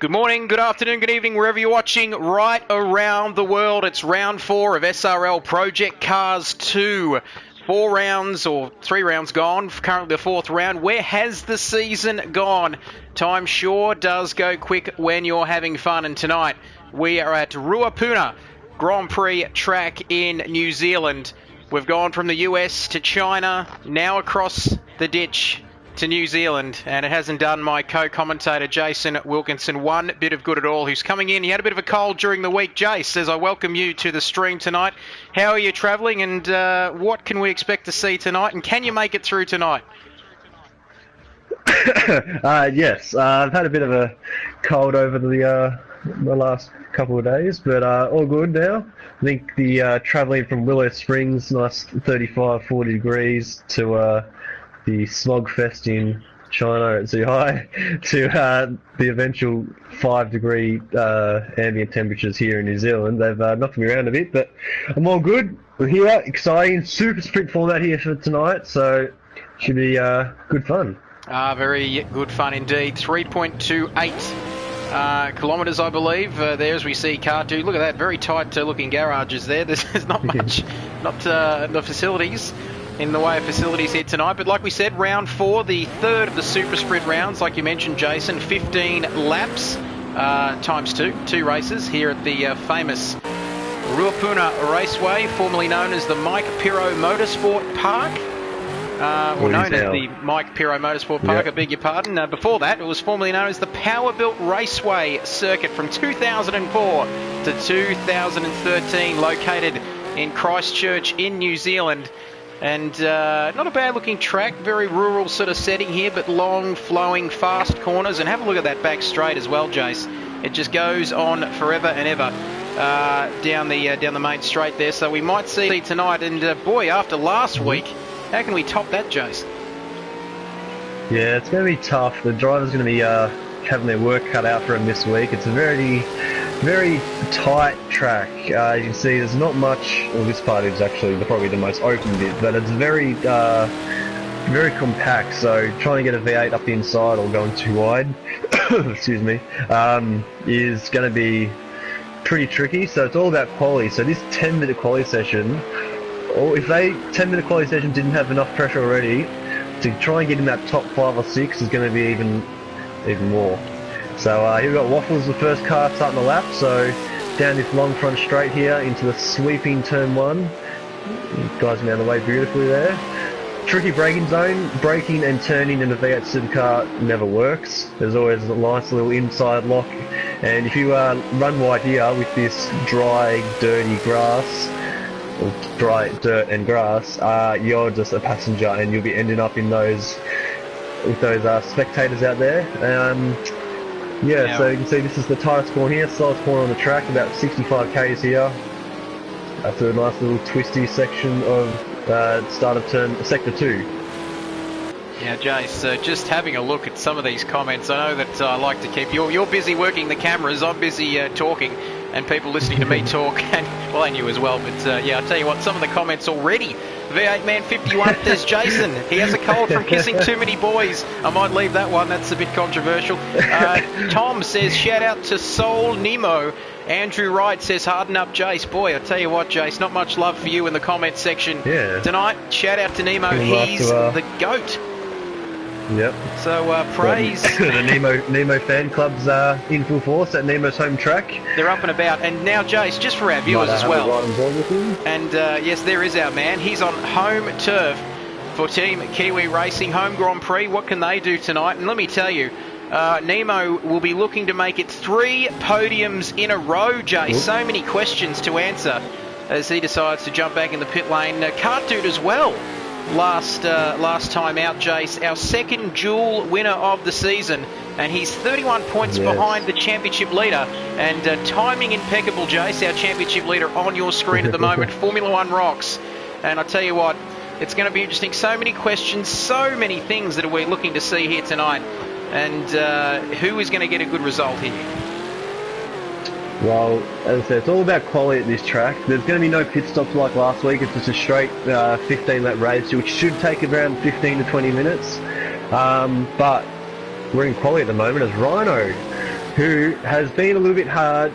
Good morning, good afternoon, good evening, wherever you're watching right around the world. It's round 4 of SRL Project Cars 2. 4 rounds or 3 rounds gone, currently the 4th round. Where has the season gone? Time sure does go quick when you're having fun, and tonight we are at Ruapuna Grand Prix track in New Zealand. We've gone from the US to China, now across the ditch to New Zealand, and it hasn't done my co-commentator Jason Wilkinson one bit of good at all, who's coming in. He had a bit of a cold during the week. Jace says, I welcome you to the stream tonight. How are you travelling, and what can we expect to see tonight, and can you make it through tonight? Yes, I've had a bit of a cold over the last couple of days, but all good now. I think the travelling from Willow Springs, nice 35, 40 degrees, to the smog fest in China at Zhuhai, to the eventual 5-degree ambient temperatures here in New Zealand. They've knocked me around a bit, but I'm all good. We're here, exciting, super sprint format here for tonight, so should be good fun. Very good fun indeed. 3.28 kilometres, I believe. There, as we see car 2. Look at that, very tight looking garages there. There's not much, not the facilities in the way of facilities here tonight. But like we said, round 4, the 3rd of the super sprint rounds, like you mentioned, Jason, 15 laps times 2 races here at the famous Ruapuna Raceway, formerly known as the Mike Pirro Motorsport Park. Or known as the Mike Pirro Motorsport Park, I beg your pardon. Before that, it was formerly known as the Powerbuilt Raceway Circuit from 2004 to 2013, located in Christchurch in New Zealand. And not a bad looking track, very rural sort of setting here, but long, flowing, fast corners. And have a look at that back straight as well, Jace. It just goes on forever and ever down the main straight there. So we might see tonight. And boy, after last week, how can we top that, Jace? Yeah, it's going to be tough. The driver's going to be having their work cut out for him this week. It's a very, very tight track. As you can see, there's not much. Well, this part is actually probably the most open bit, but it's very, very compact. So trying to get a V8 up the inside or going too wide, excuse me, is going to be pretty tricky. So it's all about quali. So this 10-minute quali session, or if they 10-minute quali session didn't have enough pressure already, to try and get in that top 5 or 6 is going to be even more. So here we've got Waffles, the first car starting the lap. So down this long front straight here into the sweeping turn 1. Guys me out of the way beautifully there. Tricky braking zone. Braking and turning in a V8 supercar never works. There's always a nice little inside lock. And if you run wide here with this dry, dirty grass, or dry dirt and grass, you're just a passenger and you'll be ending up in those with those spectators out there. So you can see this is the tightest corner here, slowest corner on the track, about 65 k's here. After a nice little twisty section of start of turn sector 2. Yeah, Jace, just having a look at some of these comments. I know that I like to keep you're busy working the cameras. I'm busy talking, and people listening to me talk, and well, and you as well. But yeah, I'll tell you what, some of the comments already. V8 Man 51, there's Jason. He has a cold from kissing too many boys. I might leave that one. That's a bit controversial. Tom says, shout out to Soul Nemo. Andrew Wright says, harden up, Jace. Boy, I tell you what, Jace, not much love for you in the comments section tonight. Shout out to Nemo. He's the GOAT. Yep. So praise. The Nemo fan club's in full force at Nemo's home track. They're up and about. And now, Jace, just for our viewers as well. And yes, there is our man. He's on home turf for Team Kiwi Racing, home Grand Prix. What can they do tonight? And let me tell you, Nemo will be looking to make it 3 podiums in a row, Jace. So many questions to answer as he decides to jump back in the pit lane. Cart Dude as well. Last time out, Jace, our second dual winner of the season, and he's 31 points behind the championship leader, and timing impeccable, Jace, our championship leader on your screen at the moment. Formula One rocks, and I tell you what, it's going to be interesting. So many questions, so many things that we're looking to see here tonight, and who is going to get a good result here? Well, as I said, it's all about quality at this track. There's going to be no pit stops like last week. It's just a straight 15-lap race, which should take around 15 to 20 minutes. But we're in quality at the moment as Rhino who has been a little bit hard,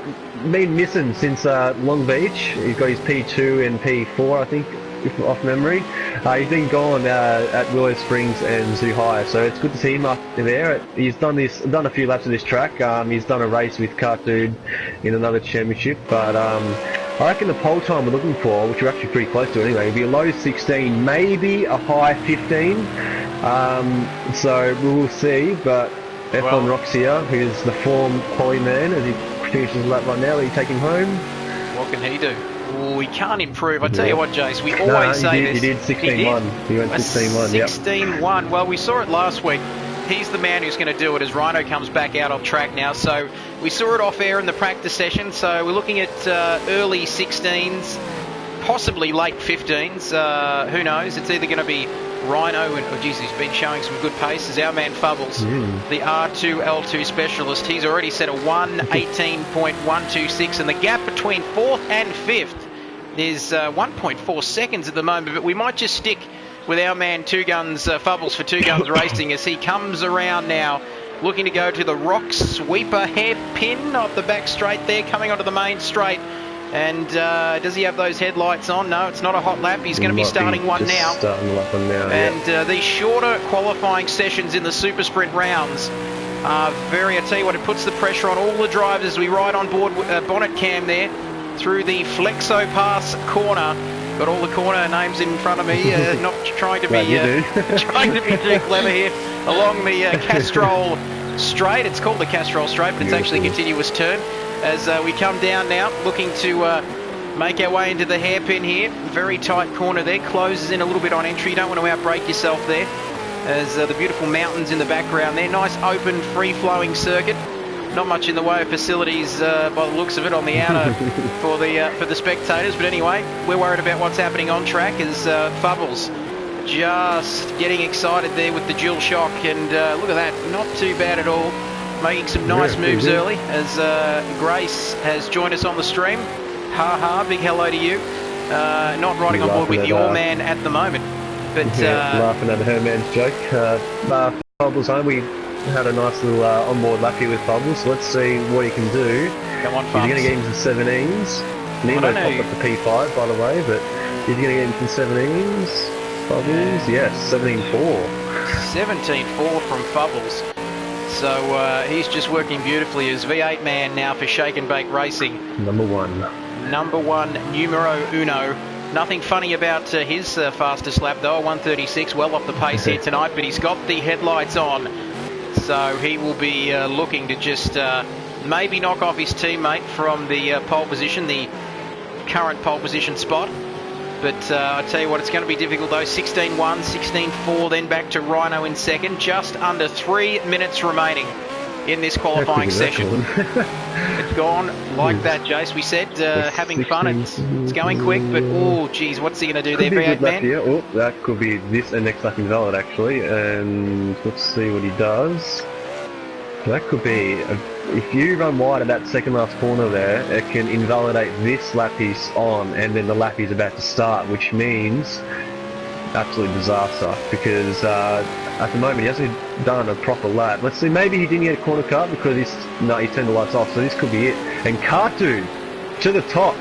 been missing since Long Beach. He's got his P2 and P4, I think, if off memory. He's been gone at Willow Springs and Zoo High, so it's good to see him up there. He's done a few laps of this track. He's done a race with Cartoon in another championship, but I reckon the pole time we're looking for, which we're actually pretty close to anyway, will be a low 16, maybe a high 15. So we'll see, but F1 Rocks here, who's the form quality man, as he finishes the lap right now. Will you take him home? What can he do? Oh, he can't improve. I tell you what, Jace, we always say this. He did 16-1. He went 16-1, yep. 16-1. Well, we saw it last week. He's the man who's going to do it as Rhino comes back out on track now. So we saw it off air in the practice session. So we're looking at early 16s, possibly late 15s. Who knows? It's either going to be Rhino and, oh geez, he's been showing some good pace, as our man Fubbles, the R2L2 specialist. He's already set a 1:18.126, and the gap between 4th and 5th is 1.4 seconds at the moment, but we might just stick with our man Two Guns, Fubbles for Two Guns Racing, as he comes around now, looking to go to the Rock Sweeper hairpin off the back straight there, coming onto the main straight. And does he have those headlights on? No, it's not a hot lap. He's going to be starting one now. And these shorter qualifying sessions in the super sprint rounds are very, I tell you what, it puts the pressure on all the drivers as we ride on board Bonnet Cam there through the Flexo Pass corner. Got all the corner names in front of me, not trying to be trying to be too clever here. Along the Castrol Straight, it's called the Castrol Straight, but it's actually a continuous turn. As we come down now, looking to make our way into the hairpin here. Very tight corner there, closes in a little bit on entry. You don't want to outbrake yourself there. As the beautiful mountains in the background there. Nice open, free-flowing circuit. Not much in the way of facilities by the looks of it on the outer for the spectators. But anyway, we're worried about what's happening on track as Fubbles just getting excited there with the dual shock. And look at that, not too bad at all. Making some nice moves early as Grace has joined us on the stream. Ha ha, big hello to you. Not riding on board with your man at the moment. But laughing at her man's joke. Bubbles home, we had a nice little onboard lap here with Bubbles, so let's see what he can do. Come on, He's going to get into 17s. Nemo popped up the P5, by the way, but he's going to get into 17s. Bubbles, yes, 17.4. 17.4 from Fubbles. So he's just working beautifully as V8 man now for Shake and Bake Racing. Number one, numero uno. Nothing funny about his fastest lap though, 1:36, well off the pace here tonight, but he's got the headlights on. So he will be looking to just maybe knock off his teammate from the pole position, the current pole position spot. But I tell you what, it's going to be difficult though. 16.1, 16.4, then back to Rhino in second. Just under 3 minutes remaining in this qualifying session. It's gone like that, Jace. We said having fun. It's going quick, but oh, geez, what's he going to do there, V8 man? Oh, that could be this and next lap invalid actually. And let's see what he does. That could be, if you run wide at that second last corner there, it can invalidate this lap he's on and then the lap he's about to start, which means absolute disaster because at the moment he hasn't done a proper lap. Let's see, maybe he didn't get a corner cut because he turned the lights off, so this could be it. And Cartoon to the top.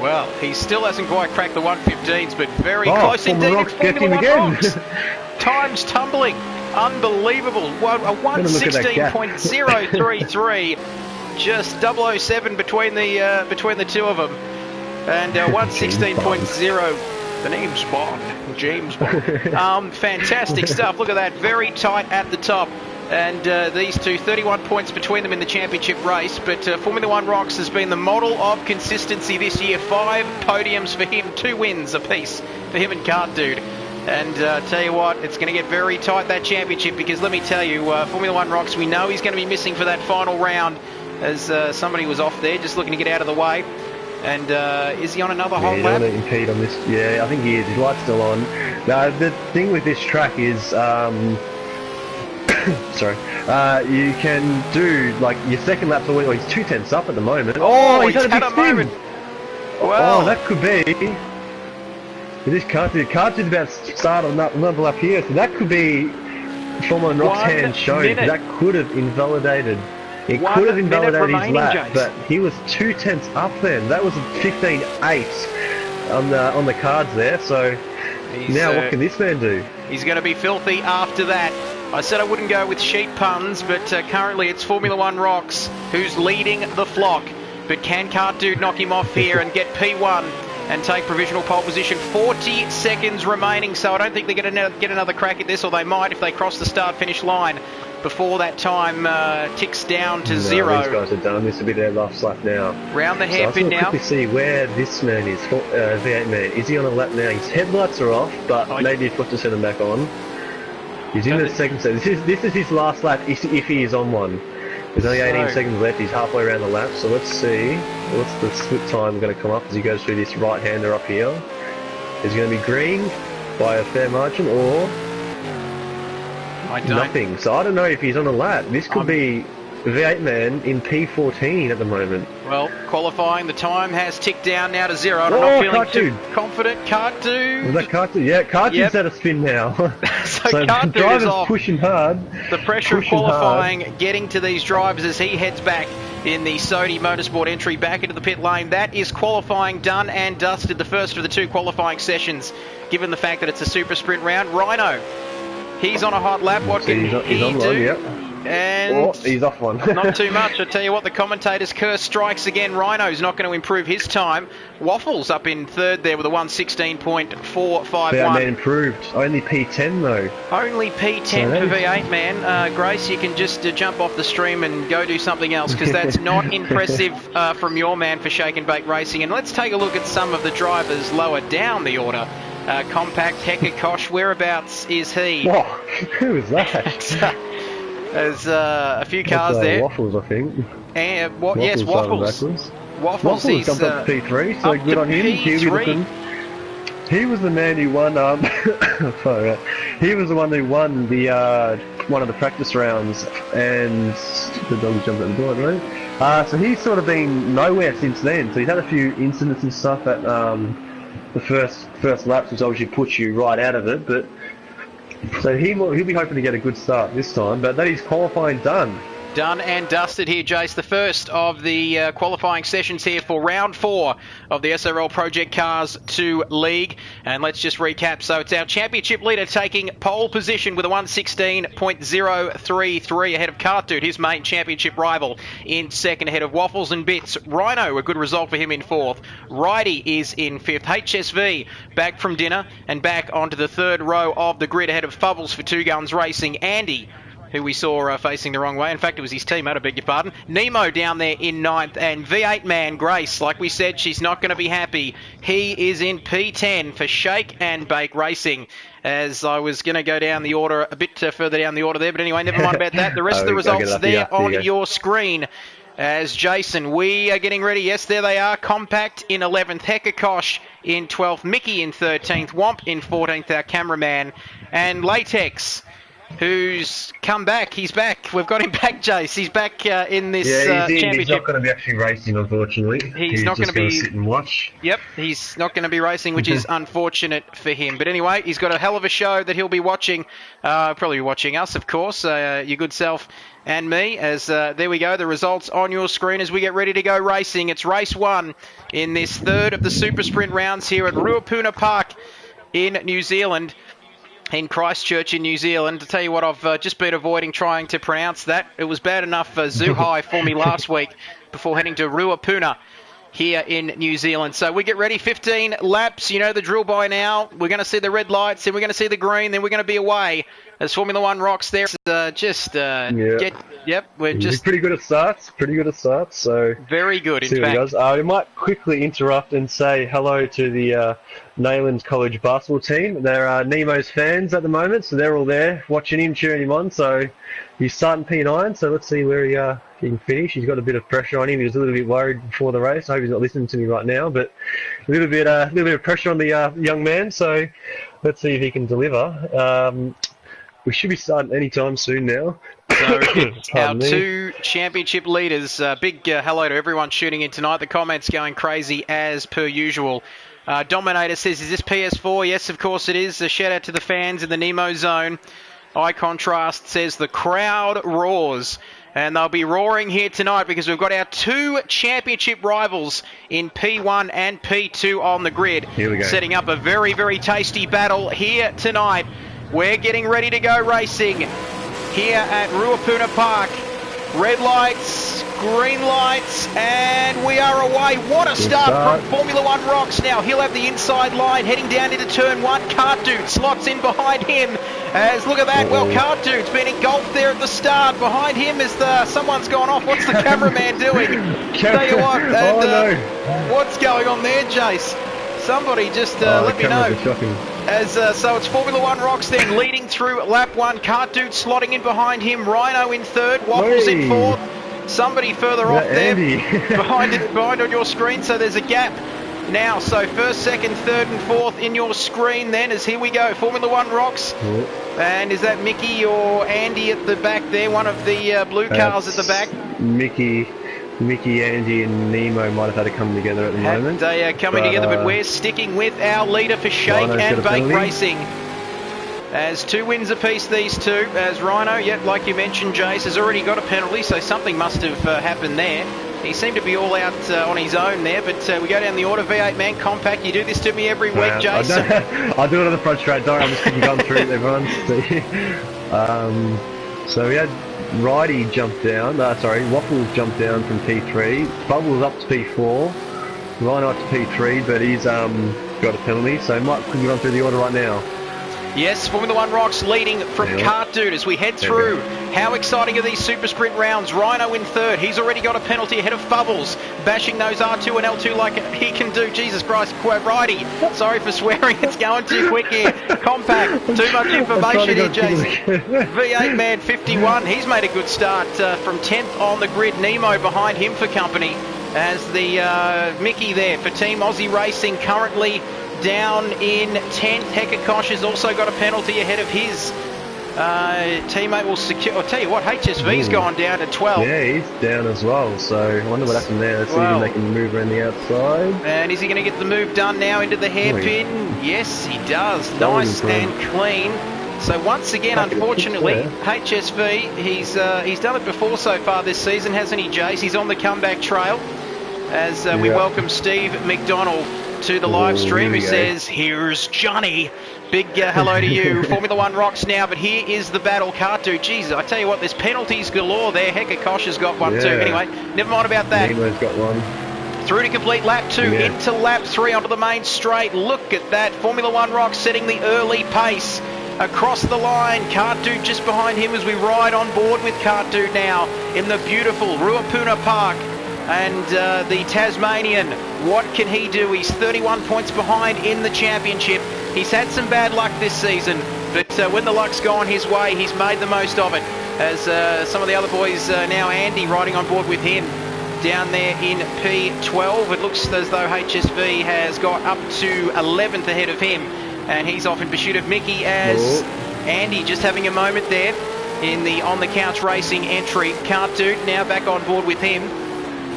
Well, he still hasn't quite cracked the 1:15s, but very close indeed. Rocks get him again. Times tumbling. Unbelievable. A 1:16.033. Just 007 between the two of them. And 1:16.0. The name's Bond. James Bond. Fantastic stuff. Look at that. Very tight at the top. And these two, 31 points between them in the championship race. But Formula One Rocks has been the model of consistency this year. 5 podiums for him, 2 wins apiece for him and Cart Dude. And tell you what, it's going to get very tight, that championship, because let me tell you, Formula One Rocks, we know he's going to be missing for that final round, as somebody was off there just looking to get out of the way. And is he on another hot lap? Yeah, impede on this. Yeah, I think he is. His light's still on. Now, the thing with this track is, sorry, you can do, like, your second lap's always, he's 2 tenths up at the moment. Oh, he's had a moment. Well, oh, that could be. This Cartoon's about to start on another lap here, so that could be from on Rock's hand showing. That could have invalidated It 1 could have minute invalidated his remaining, lap, Jace. but he was 2/10 up then. That was a 15.8 on the cards there. So now what can this man do? He's going to be filthy after that. I said I wouldn't go with sheep puns, but currently it's Formula One Rocks who's leading the flock. But can Cartoon knock him off here and get P1 and take provisional pole position? 40 seconds remaining, so I don't think they're going to get another crack at this, or they might if they cross the start-finish line before that time ticks down to 0. These guys are done. This will be their last lap now. Round the hairpin now. quickly see where this man is, V8 man. Is he on a lap now? His headlights are off, but maybe he's got to set them back on. He's in the second set. This is his last lap if he is on one. There's only 18 seconds left. He's halfway around the lap, so let's see what's the split time going to come up as he goes through this right-hander up here. Is he going to be green by a fair margin or nothing? So I don't know if he's on a lap. This could be V8 man in P14 at the moment. Well, qualifying, the time has ticked down now to 0. And I'm not feeling too confident. Cartoon. Was that Cartoon? Yeah, Cartoon's at a spin now. so the driver's pushing hard. The pressure of qualifying getting to these drivers as he heads back in the Sodi Motorsport entry back into the pit lane. That is qualifying done and dusted. The first of the 2 qualifying sessions, given the fact that it's a super sprint round. Rhino, he's on a hot lap. What can he do? Yep. And he's off one. Not too much. I tell you what, the commentator's curse strikes again. Rhino's not going to improve his time. Waffles up in third there with a 1:16.451. V8 man improved. Only P10 though. Only P10 for V8 man. Grace, you can just jump off the stream and go do something else, because that's not impressive from your man for Shake and Bake Racing. And let's take a look at some of the drivers lower down the order. Compact Hekakosh, whereabouts is he? Whoa, who is that? There's a few cars there. Waffles, I think. And yes, Waffles. Waffles jumped up to P3, so good on him. He was the man who won. Sorry, he was the one who won the one of the practice rounds, and the dog jumped at the door, right? So he's sort of been nowhere since then. So he's had a few incidents and stuff at the first laps, which obviously puts you right out of it, but. So he'll be hoping to get a good start this time, but that is qualifying done. Done and dusted here, Jace. The first of the qualifying sessions here for round 4 of the SRL Project Cars 2 League. And let's just recap. So it's our championship leader taking pole position with a 1:16.033 ahead of Cartoon, his main championship rival, in second, ahead of Waffles and Bits. Rhino, a good result for him in 4th. Righty is in 5th. HSV back from dinner and back onto the 3rd row of the grid ahead of Fubbles for Two Guns Racing. Andy, who we saw facing the wrong way. In fact, it was his teammate, I beg your pardon. Nemo down there in 9th, and V8 man Grace, like we said, she's not going to be happy. He is in P10 for Shake and Bake Racing. As I was going to go down the order, a bit further down the order there, but anyway, never mind about that. The rest of the results there on your screen. As Jason, we are getting ready. Yes, there they are. Compact in 11th, Hekakosh in 12th, Mickey in 13th, Womp in 14th, our cameraman, and Latex, who's come back. He's back. We've got him back, Jace. He's back in this championship. He's not going to be actually racing, unfortunately. He's not going to be sit and watch. Yep, he's not going to be racing, which is unfortunate for him. But anyway, he's got a hell of a show that he'll be watching. Probably watching us, of course, your good self and me. As there we go, the results on your screen as we get ready to go racing. It's race 1 in this 3rd of the Super Sprint rounds here at Ruapuna Park in New Zealand. In Christchurch in New Zealand. To tell you what, I've just been avoiding trying to pronounce that. It was bad enough Zhuhai for me last week before heading to Ruapuna here in New Zealand. So we get ready, 15 laps. You know the drill by now. We're going to see the red lights, then we're going to see the green, then we're going to be away. As Formula One rocks there, we're just... pretty good at starts, so... Very good, in fact. We might quickly interrupt and say hello to the Nayland College basketball team. They're Nemo's fans at the moment, so they're all there watching him, cheering him on. So he's starting P9, so let's see where he can finish. He's got a bit of pressure on him. He was a little bit worried before the race. I hope he's not listening to me right now, but a little bit of pressure on the young man, so let's see if he can deliver. We should be starting any time soon now. So our 2 championship leaders, big hello to everyone shooting in tonight. The comments going crazy as per usual. Dominator says, is this PS4? Yes, of course it is. A shout out to the fans in the Nemo zone. Eye Contrast says, the crowd roars And they'll be roaring here tonight because we've got our two championship rivals in P1 and P2 on the grid. Here we go. Setting up a very, very tasty battle here tonight. We're getting ready to go racing here at Ruapuna Park. Red lights, green lights, and we are away. What a start from Formula One Rocks. Now he'll have the inside line heading down into turn one. Cartoon slots in behind him. As look at that, well, Cartoon's been engulfed there at the start. Behind him is someone's gone off. What's the cameraman doing? Tell you what, and, what's going on there, Jace? Somebody just let me know. So it's Formula One Rocks then leading through lap one. Cartoon slotting in behind him. Rhino in third. Waffles in fourth. Somebody further off there behind on your screen. So there's a gap now. So first, second, third and fourth in your screen then as here we go. Formula One Rocks. And is that Mickey or Andy at the back there? One of the blue cars at the back. Mickey, Andy and Nemo might have had to come together at the moment. They are coming together, but we're sticking with our leader for Shake and Bake Racing. As 2 wins apiece, these two. As Rhino, yep, like you mentioned, Jace, has already got a penalty, so something must have happened there. He seemed to be all out on his own there, but we go down the order. V8 man compact. You do this to me every week, Jace. I do it on the front straight. Don't worry, I'm just keeping going through it, everyone. So we had Righty jump down, Waffles jumped down from P3, Bubbles up to P4, Rhino up to P3, but he's got a penalty, so Mike, could you run through the order right now? Yes, Formula One Rocks leading from Cartoon as we head through. How exciting are these super sprint rounds? Rhino in third. He's already got a penalty ahead of Bubbles. Bashing those R2 and L2 like he can do. Jesus Christ, Righty. Sorry for swearing. It's going too quick here. Compact. Too much information here, Jason. V8 man 51. He's made a good start from 10th on the grid. Nemo behind him for company. As the Mickey there for Team Aussie Racing currently down in 10th. Hekakosh has also got a penalty ahead of his teammate. Will secure. I'll tell you what, HSV's gone down to 12. Yeah, he's down as well. So I wonder what happened there. Let's see if they can move around the outside. And is he going to get the move done now into the hairpin? Yes, he does. Nice and clean. So once again, unfortunately, HSV, he's done it before so far this season, hasn't he, Jace? He's on the comeback trail. As we welcome Steve McDonald to the live stream, who says, "Here's Johnny." Big hello to you. Formula One Rocks now, but here is the battle. Cartu, Jesus, I tell you what, there's penalties galore there. Hekakosh has got one too. Anyway, never mind about that. Nemo's got one. Through to complete lap 2, into lap 3 onto the main straight. Look at that. Formula One Rocks setting the early pace across the line. Cartu just behind him as we ride on board with Cartu now in the beautiful Ruapuna Park. And the Tasmanian, what can he do? He's 31 points behind in the championship. He's had some bad luck this season, but when the luck's gone his way, he's made the most of it. As some of the other boys, now Andy riding on board with him down there in P12. It looks as though HSV has got up to 11th ahead of him, and he's off in pursuit of Mickey as Andy just having a moment there in the On The Couch Racing entry. Cartoon now back on board with him.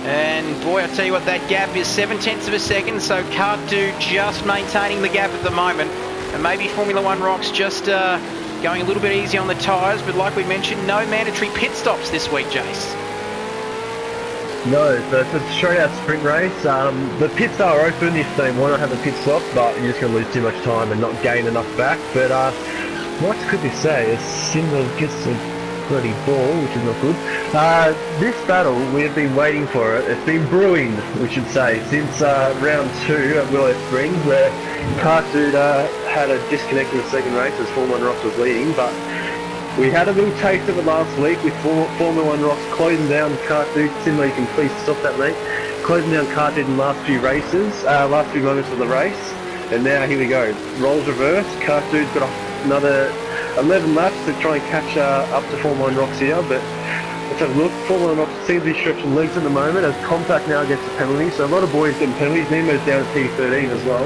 And boy, I tell you what, that gap is 0.7 of a second, so Cartu just maintaining the gap at the moment. And maybe Formula One Rocks just going a little bit easy on the tyres, but like we mentioned, no mandatory pit stops this week, Jace. No, it's a straight out sprint race. The pits are open if they want to have a pit stop, but you're just going to lose too much time and not gain enough back. But what could we say? As Simba gets a bloody ball, which is not good. This battle, we have been waiting for it. It's been brewing, we should say, since round 2 at Willow Springs, where Cartoon had a disconnect in the second race as Formula One Rocks was leading, but we had a little taste of it last week with Formula One Rocks closing down Cartoon. Simba, you can please stop that, mate. Closing down Cartoon in the last few races, last few moments of the race, and now here we go. Roles reversed. Cartoon's got another 11 laps to try and catch up to Formula One Rocks here, but let's have a look. Formula One Rocks seems to be stretching legs at the moment as Compact now gets a penalty, so a lot of boys getting penalties. Nemo's down to P13 as well.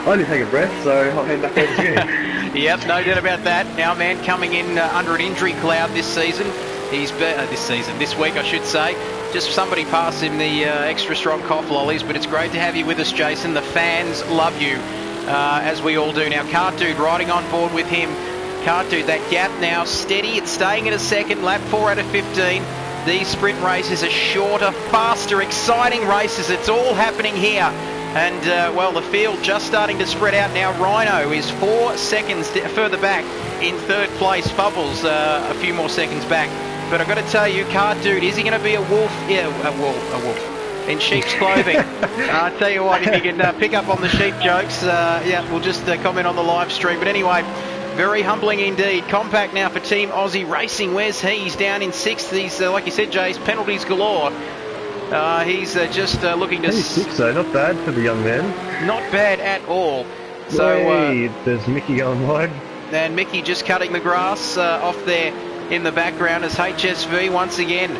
I didn't take a breath, so I'll hand back over to you. Yep, no doubt about that. Our man coming in under an injury cloud this season. He's this week I should say. Just somebody pass him the extra strong cough lollies, but it's great to have you with us, Jason. The fans love you, as we all do. Now Cartoon riding on board with him. Cartoon, that gap now steady. It's staying at a second. Lap 4 out of 15. These sprint races are shorter, faster, exciting races. It's all happening here. And, well, the field just starting to spread out now. Rhino is 4 seconds further back in third place. Fubbles a few more seconds back. But I've got to tell you, Cart Dude, is he going to be a wolf? Yeah, a wolf. In sheep's clothing. I'll tell you what, if you can pick up on the sheep jokes, yeah, we'll just comment on the live stream. But anyway, very humbling indeed. Compact now for Team Aussie Racing. Where's he? He's down in 6th. He's, like you said, Jace, penalties galore. He's just looking to... 6 though, not bad for the young man. Not bad at all. So there's Mickey going wide. And Mickey just cutting the grass off there in the background as HSV once again.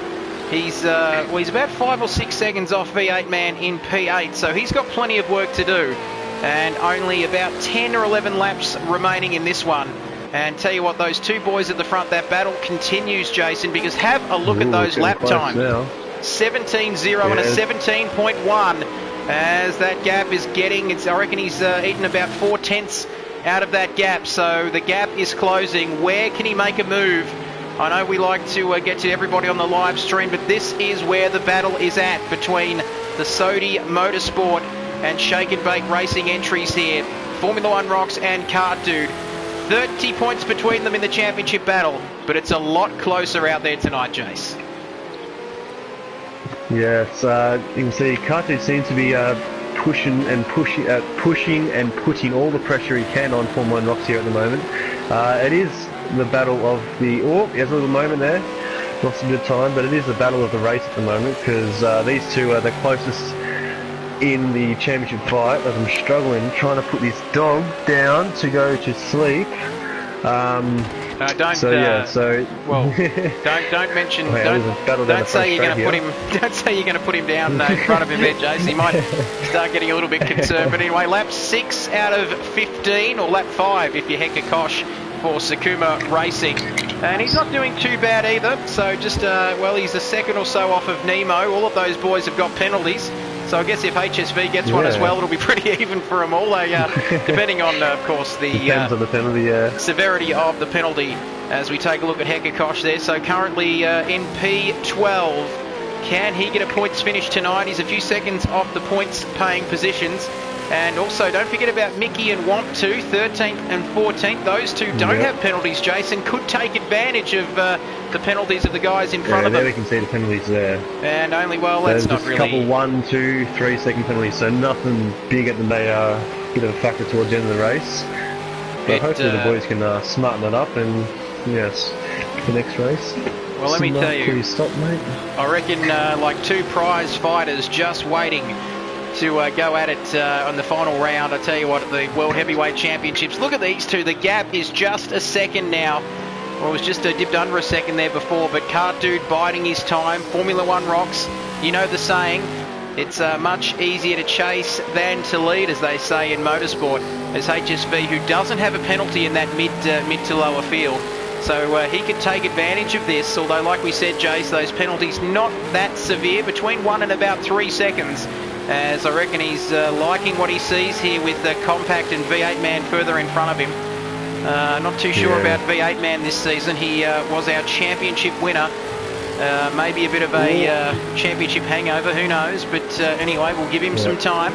He's well, he's about 5 or 6 seconds off V8 man in P8, so he's got plenty of work to do. And only about 10 or 11 laps remaining in this one. And tell you what, those two boys at the front, that battle continues, Jason, because have a look at those lap times. 17.0 and a 17.1 as that gap is getting, I reckon he's eaten about 4 tenths out of that gap. So the gap is closing. Where can he make a move? I know we like to get to everybody on the live stream, but this is where the battle is at between the Sodi Motorsport and Shake and Bake Racing entries here. Formula One Rocks and Cart Dude. 30 points between them in the championship battle, but it's a lot closer out there tonight, Jace. Yeah, it's, you can see Cart Dude seems to be pushing and putting all the pressure he can on Formula One Rocks here at the moment. It is the battle of the... Oh, he has a little moment there. Lost a bit of time, but it is the battle of the race at the moment because these two are the closest in the championship fight, as I'm struggling trying to put this dog down to go to sleep. Don't mention. Don't say you're going to put him. Don't say you're going to put him down in front of him there, Jace. He might start getting a little bit concerned. But anyway, lap 6 out of 15, or lap 5 if you're Hector Kosh for Sakuma Racing. And he's not doing too bad either. So just well, he's a second or so off of Nemo. All of those boys have got penalties. So I guess if HSV gets one as well, it'll be pretty even for them all. Depending on, of course, the severity of the penalty as we take a look at Hector Kosh there. So currently in P12, can he get a points finish tonight? He's a few seconds off the points paying positions. And also, don't forget about Mickey and Womp too, 13th and 14th. Those two don't have penalties, Jason. Could take advantage of the penalties of the guys in front of them. Yeah, there we can see the penalties there. And only, well, that's so not really... a couple 1, 2, 3 second penalties, so nothing bigger than they are a bit of a factor towards the end of the race. But hopefully the boys can smarten that up and, yes, the next race. Well, let me tell you, stop, mate. I reckon like two prize fighters just waiting to go at it on the final round. I tell you what, the World Heavyweight Championships, look at these two. The gap is just a second now. Well, it was just dipped under a second there before, but Cart Dude biding his time. Formula One Rocks, you know the saying, it's much easier to chase than to lead, as they say in motorsport, as HSV, who doesn't have a penalty in that mid to lower field. So he could take advantage of this, although like we said, Jace, those penalties not that severe, between 1 and about 3 seconds. As I reckon he's liking what he sees here with the Compact and V8 Man further in front of him. Not too sure about V8 Man this season. He was our championship winner. Maybe a bit of a championship hangover, who knows. But anyway, we'll give him some time.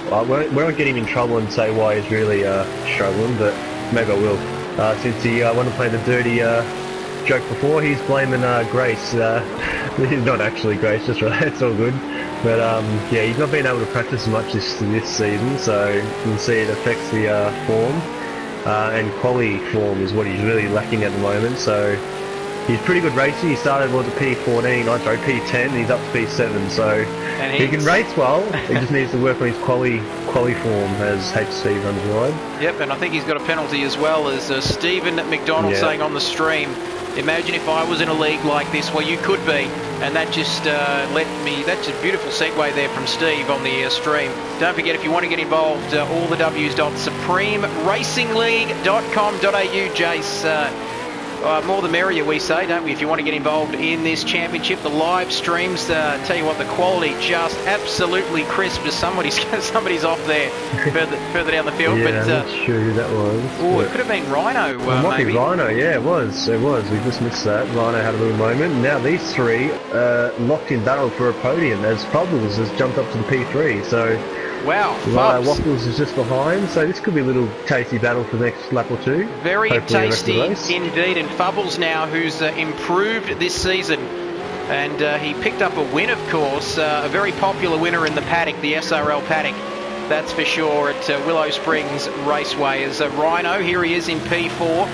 Well, we won't get him in trouble and say why he's really struggling, but maybe I will. Since he wanted to play the dirty joke before, he's blaming Grace. He's not actually Grace, just right. It's all good. But yeah, he's not been able to practice much this season, so you can see it affects the form. And quali form is what he's really lacking at the moment. So he's pretty good racing. He started at P14, P10. He's up to P7, so he can race well. He just needs to work on his quali form as HC runs wide. Yep, and I think he's got a penalty as well, as Stephen McDonald saying on the stream. Imagine if I was in a league like this, well, you could be. And that just that's a beautiful segue there from Steve on the stream. Don't forget, if you want to get involved, all the W's.supremeracingleague.com.au, Jace. more the merrier, we say, don't we? If you want to get involved in this championship, the live streams, tell you what, the quality just absolutely crisp as somebody's off there further down the field. Yeah, but, I'm not sure who that was. Oh, it could have been Rhino, it might maybe. be Rhino, yeah, it was. We just missed that. Rhino had a little moment. Now these three locked in battle for a podium as Bubbles has jumped up to the P3. So wow, Waffles is just behind, so this could be a little tasty battle for the next lap or two. Very tasty indeed, and Fubbles now, who's improved this season, and he picked up a win, of course, a very popular winner in the paddock, the SRL paddock, that's for sure, at Willow Springs Raceway. As Rhino, here he is in P4,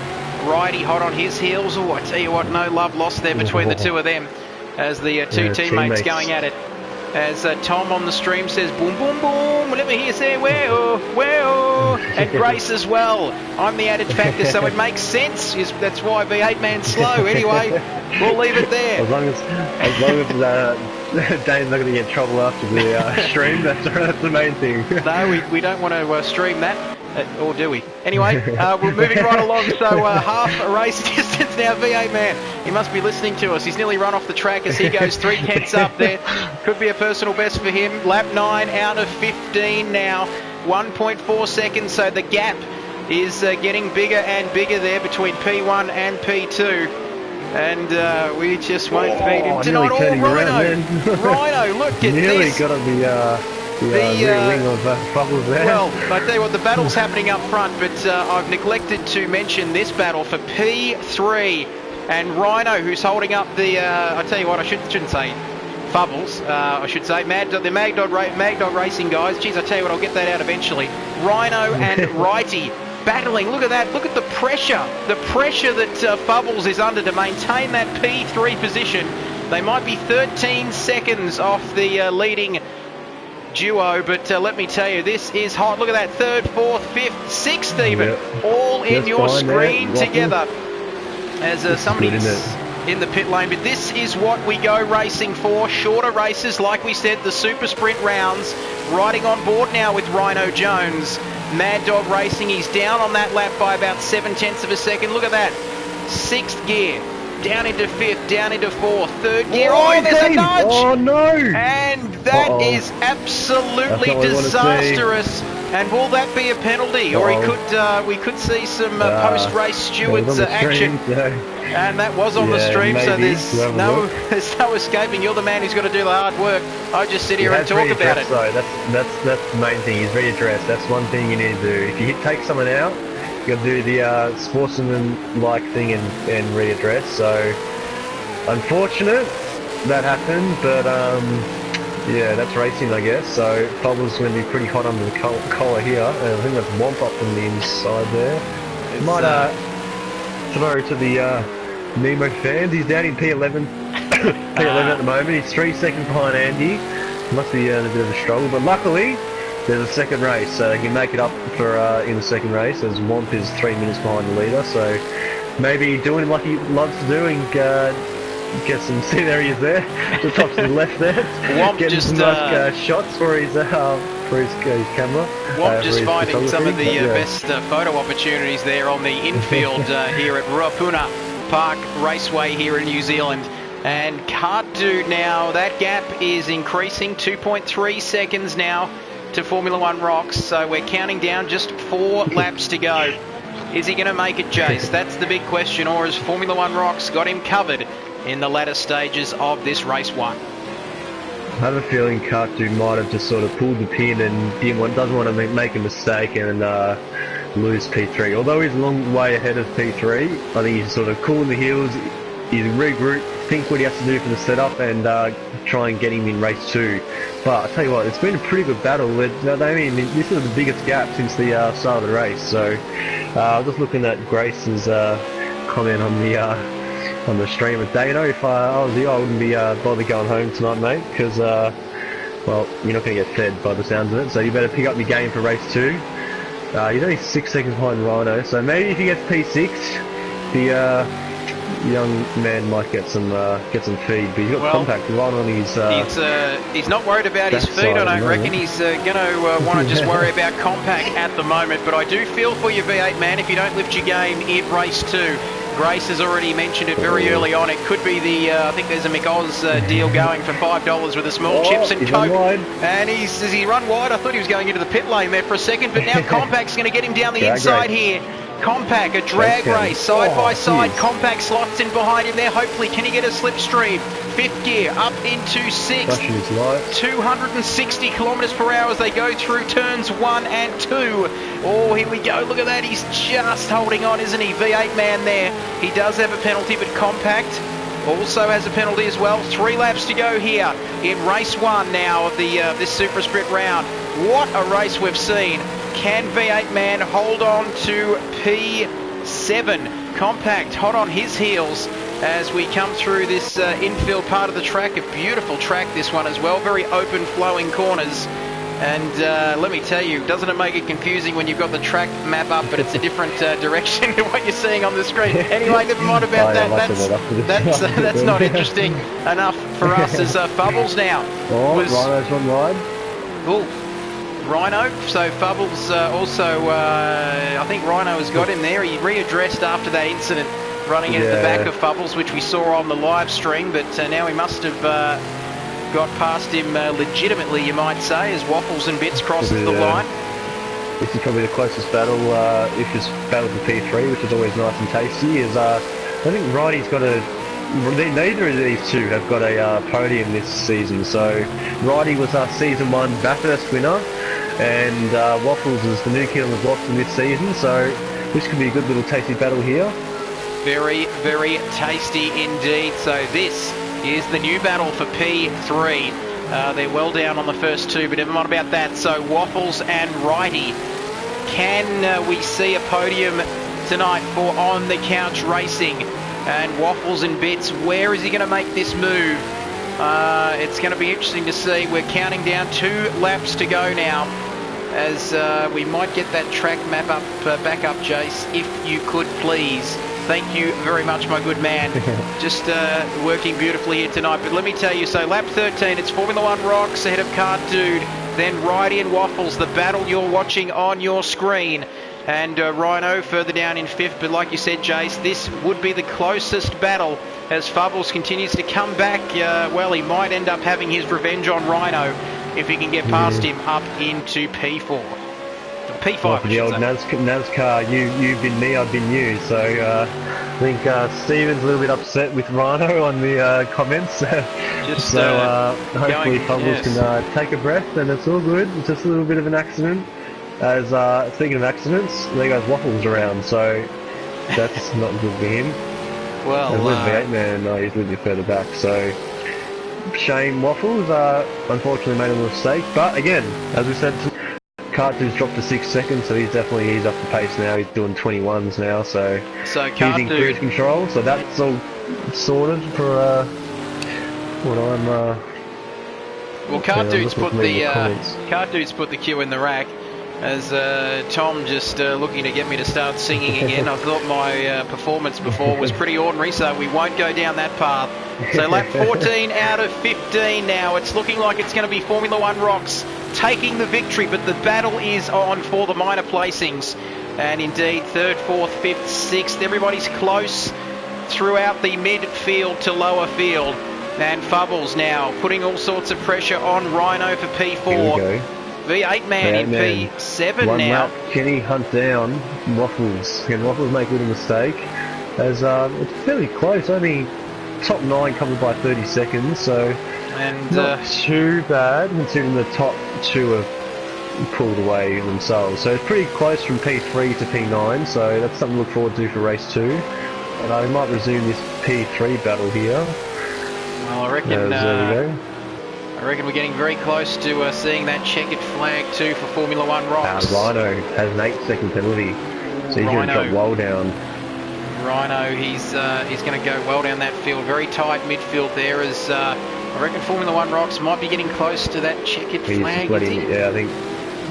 Righty hot on his heels. Oh, I tell you what, no love lost there between the two of them, as the two teammates going at it. As Tom on the stream says, boom, boom, boom, let me hear you say, whoa, and Grace as well. I'm the added factor, so it makes sense. That's why V8 man's slow. Anyway, we'll leave it there. As long as Dane's not going to get in trouble after the stream, that's the main thing. No, we don't want to stream that. Or do we? Anyway, we're moving right along. So half a race distance now, V8 man. He must be listening to us. He's nearly run off the track as he goes 3/10 up there. Could be a personal best for him. Lap 9 out of 15 now. 1.4 seconds. So the gap is getting bigger and bigger there between P1 and P2. And we just won't feed him tonight. Oh, Rhino! Rhino, look at nearly this. Got on the rear wing of Bubbles there. Well, I tell you what, the battle's happening up front, but I've neglected to mention this battle for P3, and Rhino, who's holding up the, I tell you what, I shouldn't say Fubbles, I should say, the Mad Dog Racing guys. Geez, I tell you what, I'll get that out eventually. Rhino and Righty battling. Look at that. Look at the pressure that Fubbles is under to maintain that P3 position. They might be 13 seconds off the leading duo, but let me tell you, this is hot. Look at that, 3rd, 4th, 5th, 6th even, all in your screen together, as somebody's in the pit lane. But this is what we go racing for, shorter races, like we said, the super sprint rounds, riding on board now with Rhino Jones. Mad Dog Racing, he's down on that lap by about 7/10 of a second. Look at that, 6th gear, down into 5th, down into 4th, 3rd gear. Oh, there's a nudge! Oh no! And that is absolutely disastrous. And will that be a penalty? Or we could see some post-race stewards action. And that was on the stream, so there's no escaping. You're the man who's got to do the hard work. I just sit here and talk about it. Though. That's the main thing. He's readdressed. That's one thing you need to do. If you take someone out, you got to do the sportsman-like thing and readdress. So unfortunate that happened, but yeah, that's racing, I guess. So Bubbles going to be pretty hot under the collar here. And I think that's Womp up from the inside there. Might throw to the Nemo fans. He's down in P11. P11 at the moment. He's 3 seconds behind Andy. Must be a bit of a struggle, but luckily there's a second race, so they can make it up for in the second race, as Womp is 3 minutes behind the leader. So maybe doing what he loves to do and get some, see there he is there, the top to the left there, Womp getting just some nice shots for his camera. Womp just finding some of the best photo opportunities there on the infield here at Ruapuna Park Raceway here in New Zealand. And Cardu now, that gap is increasing, 2.3 seconds now to Formula One Rocks, so we're counting down just 4 laps to go. Is he going to make it, Jace? That's the big question, or has Formula One Rocks got him covered in the latter stages of this race one? I have a feeling Cardu might have just sort of pulled the pin and doesn't want to make a mistake and lose P3. Although he's a long way ahead of P3, I think he's sort of cooling the heels, he's regroup, think what he has to do for the setup, and try and get him in race 2. But I tell you what, it's been a pretty good battle. I mean, this is the biggest gap since the start of the race. So just looking at Grace's comment on the stream with Dano. If I was you, I wouldn't be bothered going home tonight, mate, because well, you're not going to get fed by the sounds of it. So you better pick up your game for race 2. He's only 6 seconds behind Rhino, so maybe if he gets P6, the young man might get some feed, but he's got compact right on his. He's not worried about his feed. I don't reckon he's going to want to just worry about compact at the moment. But I do feel for you, V8 man, if you don't lift your game in race 2. Grace has already mentioned it very early on. It could be the, I think there's a McOz deal going for $5 with a small chips and Coke. And does he run wide? I thought he was going into the pit lane there for a second, but now Compact's going to get him down the inside here. Compact, a drag race, side by side. Compact slots in behind him there. Hopefully, can he get a slipstream? Fifth gear up into sixth. 260 kilometres per hour as they go through turns 1 and 2. Oh, here we go. Look at that. He's just holding on, isn't he? V8 man there. He does have a penalty, but Compact also has a penalty as well. 3 laps to go here in race 1 now of the this Super Sprint round. What a race we've seen. Can V8 man hold on to P7? Compact hot on his heels as we come through this infield part of the track. A beautiful track, this one as well. Very open flowing corners. And let me tell you, doesn't it make it confusing when you've got the track map up, but it's a different direction to what you're seeing on the screen. Anyway, never mind about that. That's not interesting enough for us as Fubbles now. Oh, Rhino's on wide. Oh, Rhino. So Fubbles also, I think Rhino has got him there. He readdressed after that incident running at the back of Fubbles, which we saw on the live stream, but now he must have got past him legitimately, you might say, as Waffles and Bits crosses the line. This is probably the closest battle, if it's battle for P3, which is always nice and tasty, is I think Righty's got neither of these two have got a podium this season. So Righty was our season 1 Bathurst winner, and Waffles is the new kid on the block from this season, so this could be a good little tasty battle here. Very, very tasty indeed. So this is the new battle for P3. They're well down on the first 2, but never mind about that. So Waffles and Righty. Can we see a podium tonight for On The Couch Racing? And Waffles and Bits, where is he going to make this move? It's going to be interesting to see. We're counting down 2 laps to go now, as we might get that track map up, back up, Jace, if you could please. Thank you very much, my good man. Just working beautifully here tonight. But let me tell you, so lap 13, it's Formula 1 Rocks ahead of Cart Dude, then Righty and Waffles, the battle you're watching on your screen. And Rhino further down in 5th, but like you said, Jace, this would be the closest battle as Fubbles continues to come back. Well, he might end up having his revenge on Rhino if he can get past him up into P4. P5, well, the old NASCAR, you've been me, I've been you. So I think Steven's a little bit upset with Rhino on the comments. Hopefully Fubbles can take a breath, and it's all good. It's just a little bit of an accident. As speaking of accidents, there goes Waffles around, so that's not good for him. Well, and with V8 man, he's a little bit further back, so shame Waffles. Unfortunately made a mistake, but again, as we said, Cartou's dropped to 6 seconds, so he's definitely eased up the pace now. He's doing 21s now, so he's in cruise control. So that's all sorted for what I'm. Well, Cartou's put the cue in the rack. As Tom just looking to get me to start singing again. I thought my performance before was pretty ordinary, so we won't go down that path. So lap 14 out of 15 now. It's looking like it's going to be Formula 1 Rocks taking the victory, but the battle is on for the minor placings. And indeed, 3rd, 4th, 5th, 6th, everybody's close throughout the midfield to lower field. And Fubbles now putting all sorts of pressure on Rhino for P4. Here we go. V8 man in P7 One now. Lap, Kenny hunt down Waffles. Can Waffles make a little mistake? As it's fairly close, only top 9 covered by 30 seconds, so not too bad considering the top 2 have pulled away themselves. So it's pretty close from P3 to P9, so that's something to look forward to for race 2. And I might resume this P3 battle here. Well, I reckon. There we go. I reckon we're getting very close to seeing that checkered flag too for Formula 1 Rocks. Rhino has an 8-second penalty, so he's going to drop well down. Rhino, he's going to go well down that field. Very tight midfield there, as I reckon Formula 1 Rocks might be getting close to that checkered flag. Yeah, I think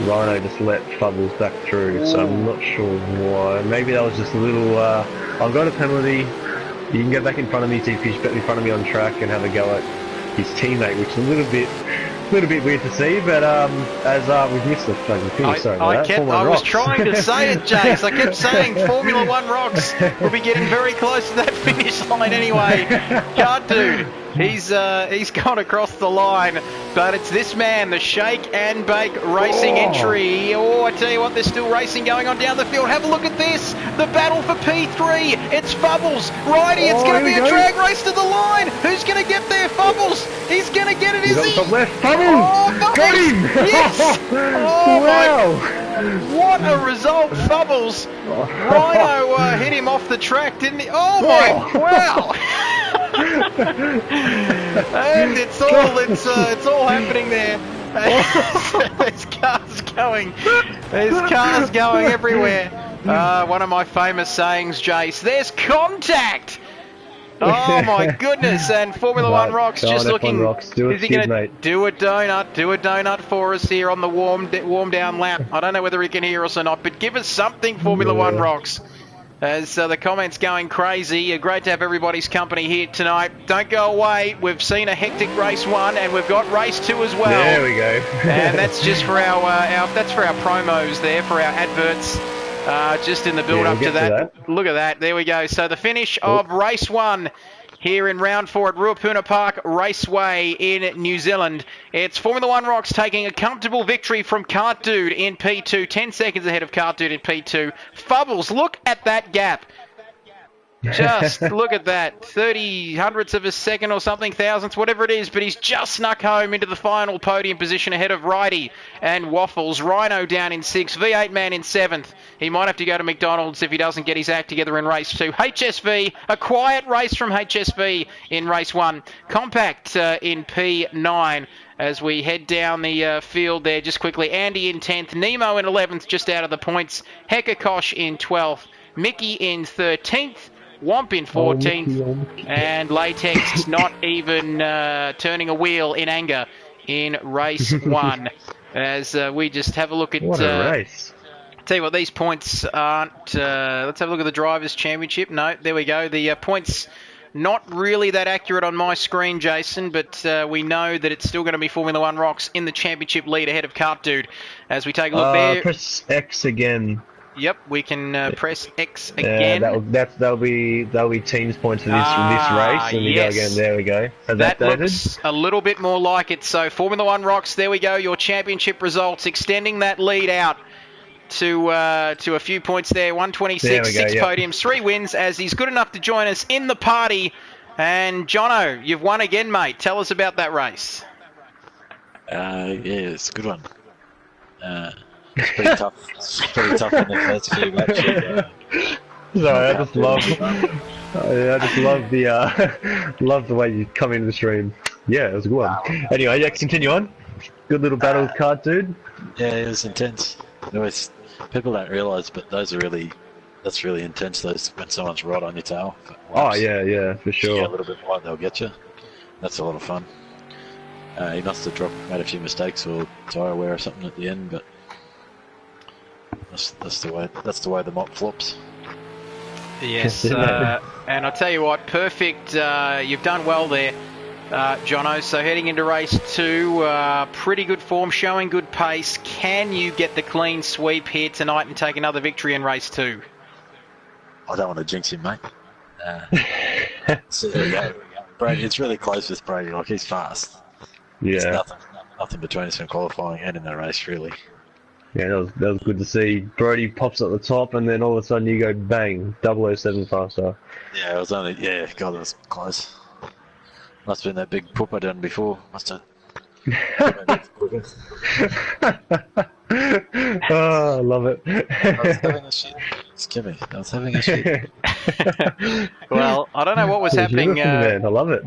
Rhino just let Fubbles back through, so I'm not sure why. Maybe that was just a little, I've got a penalty, you can go back in front of me, see if you in front of me on track and have a go at his teammate, which is a little bit little bit weird to see, but as we've missed the fucking finish. Sorry about that. I was trying to say it, Jace. I kept saying Formula One Rocks will be getting very close to that finish line anyway. Cart Dude, he's gone across the line, but it's this man, the Shake and Bake Racing entry. Oh, I tell you what, there's still racing going on down the field. Have a look at this, the battle for P3. It's Fubbles, Righty. It's going to be a drag race to the line. Who's going to get there? Fubbles. He's going to get it, is he? Top left, Fubbles. Oh, Fubbles. Got him. Yes. Oh, wow. What a result, Fubbles. Rhino hit him off the track, didn't he? Oh my, wow. And it's all happening there. There's cars going. There's cars going everywhere. One of my famous sayings, Jace. There's contact. Oh my goodness! And Formula One Rocks just looking. Is he going to do a donut for us here on the warm down lap? I don't know whether he can hear us or not, but give us something, Formula One Rocks. As the comments going crazy. Great to have everybody's company here tonight. Don't go away. We've seen a hectic race 1 and we've got race 2 as well. There we go. And that's just for our promos there, for our adverts. Just in the build up to that. Look at that. There we go. So the finish of race 1 here in round 4 at Ruapuna Park Raceway in New Zealand. It's Formula One Rocks taking a comfortable victory from Cart Dude in P2. 10 seconds ahead of Cart Dude in P2. Fubbles, look at that gap. Just look at that. 30 hundredths of a second or something, thousandths, whatever it is, but he's just snuck home into the final podium position ahead of Righty and Waffles. Rhino down in 6th, V8 Man in 7th. He might have to go to McDonald's if he doesn't get his act together in race 2. HSV, a quiet race from HSV in race 1. Compact in P9. As we head down the field there just quickly. Andy in 10th, Nemo in 11th, just out of the points. Hekakosh in 12th, Mickey in 13th. Womp in 14th, and Latex not even turning a wheel in anger in race 1. As we just have a look at... What a race. Tell you what, these points aren't... let's have a look at the Drivers' Championship. No, there we go. The points not really that accurate on my screen, Jason, but we know that it's still going to be Formula One Rocks in the championship lead ahead of Cart Dude. As we take a look there... Press X again. Yep, we can press X again. That'll be teams points for this race, and we go again. There we go. That looks a little bit more like it. So Formula One Rocks, there we go. Your championship results, extending that lead out to a few points there. 126, 6 podiums, 3 wins. As he's good enough to join us in the party. And Jono, you've won again, mate. Tell us about that race. Yeah, it's a good one. It's pretty tough. It's pretty tough in the first few matches. Sorry, I just love the way you come into the stream. Yeah, it was a good one. Anyway, yeah, continue on. Good little battle with Cart Dude. Yeah, it was intense. People don't realise, but that's really intense. Those when someone's right on your tail. Oh yeah, for sure. Yeah, a little bit wide, they'll get you. That's a lot of fun. He must have made a few mistakes or tyre wear or something at the end, but. That's the way the mop flops. Yes, and I tell you what, perfect. You've done well there, Jono. So heading into race 2, pretty good form, showing good pace. Can you get the clean sweep here tonight and take another victory in race 2? I don't want to jinx him, mate. So there we go. Brady, it's really close with Brady. Like, he's fast. Yeah. There's nothing between us in qualifying and in the race, really. Yeah, that was good to see. Brody pops at the top, and then all of a sudden you go bang, 007 faster. Yeah, it was only God, that was close. Must have been that big poop I done before. Must have. Oh, I love it. I was having a shit. It's Kimmy. I was having a shit. Well, I don't know what was happening. Man. I love it.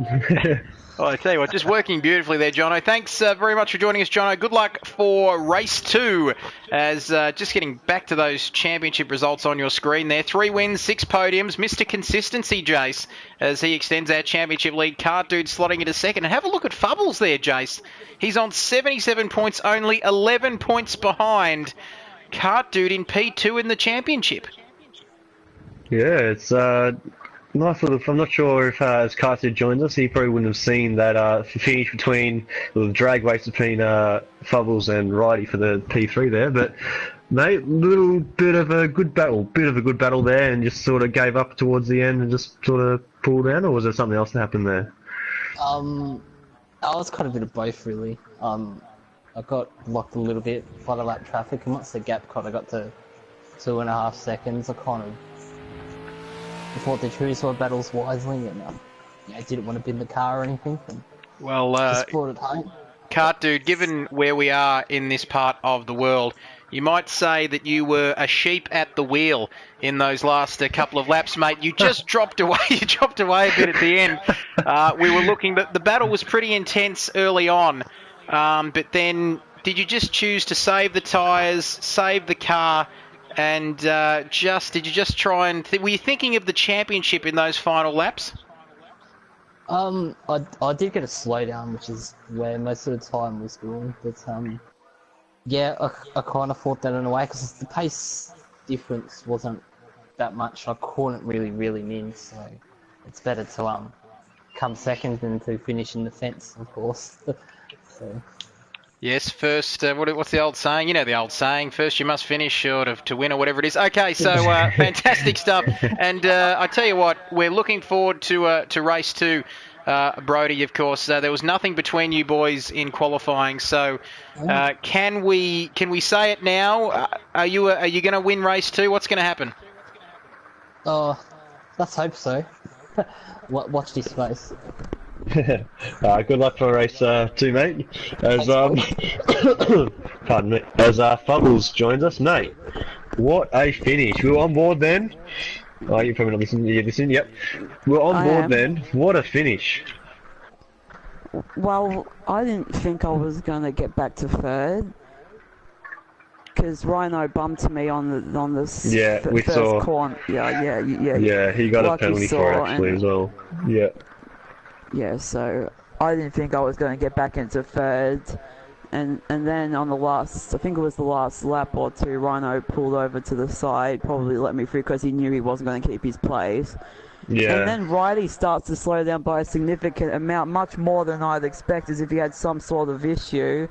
Oh, I tell you what, just working beautifully there, Jono. Thanks very much for joining us, Jono. Good luck for race 2. As just getting back to those championship results on your screen there. 3 wins, 6 podiums. Mr. Consistency, Jace, as he extends our championship lead. Cart Dude slotting into second. And have a look at Fubbles there, Jace. He's on 77 points, only 11 points behind Cart Dude in P2 in the championship. Yeah, it's nice little. I'm not sure if as Carter joins us, he probably wouldn't have seen that finish between the drag race between Fubbles and Righty for the P3 there. But mate, little bit of a good battle there, and just sort of gave up towards the end and just sort of pulled out, or was there something else that happened there? I was kind of a bit of both really. I got blocked a little bit by the lap traffic, and once the gap caught, I got to 2.5 seconds. I kind of thought to choose my battles wisely, and I didn't want to bin the car or anything. Well, just brought it home. Cart Dude, given where we are in this part of the world, you might say that you were a sheep at the wheel in those last couple of laps, mate. You just dropped away. You dropped away a bit at the end. We were looking, but the battle was pretty intense early on. But then, did you just choose to save the tyres, save the car, and did you just try and... were you thinking of the championship in those final laps? I did get a slowdown, which is where most of the time was going, but yeah, I kind of thought that in a way, because the pace difference wasn't that much. I couldn't really in, so it's better to come second than to finish in the fence, of course. So. Yes, first, what's the old saying? You know the old saying, first you must finish or to win or whatever it is. Okay, so fantastic stuff. And I tell you what, we're looking forward to race 2. Brody, of course, there was nothing between you boys in qualifying. So, can we say it now? Are you going to win race 2? What's going to happen? Let's hope so. Watch this space. Good luck for race 2, mate. As pardon me, as Fubbles joins us, mate. What a finish! We were on board then. Oh, you're probably not listening. You're listening. Yep. We're on board then. What a finish! Well, I didn't think I was going to get back to third because Rhino bumped me on the first corner. Yeah, he got a penalty for it actually as well. Yeah. Yeah, so I didn't think I was going to get back into third. And then on the last, I think it was the last lap or two, Rhino pulled over to the side, probably let me through because he knew he wasn't going to keep his place. Yeah. And then Righty starts to slow down by a significant amount, much more than I'd expect, as if he had some sort of issue.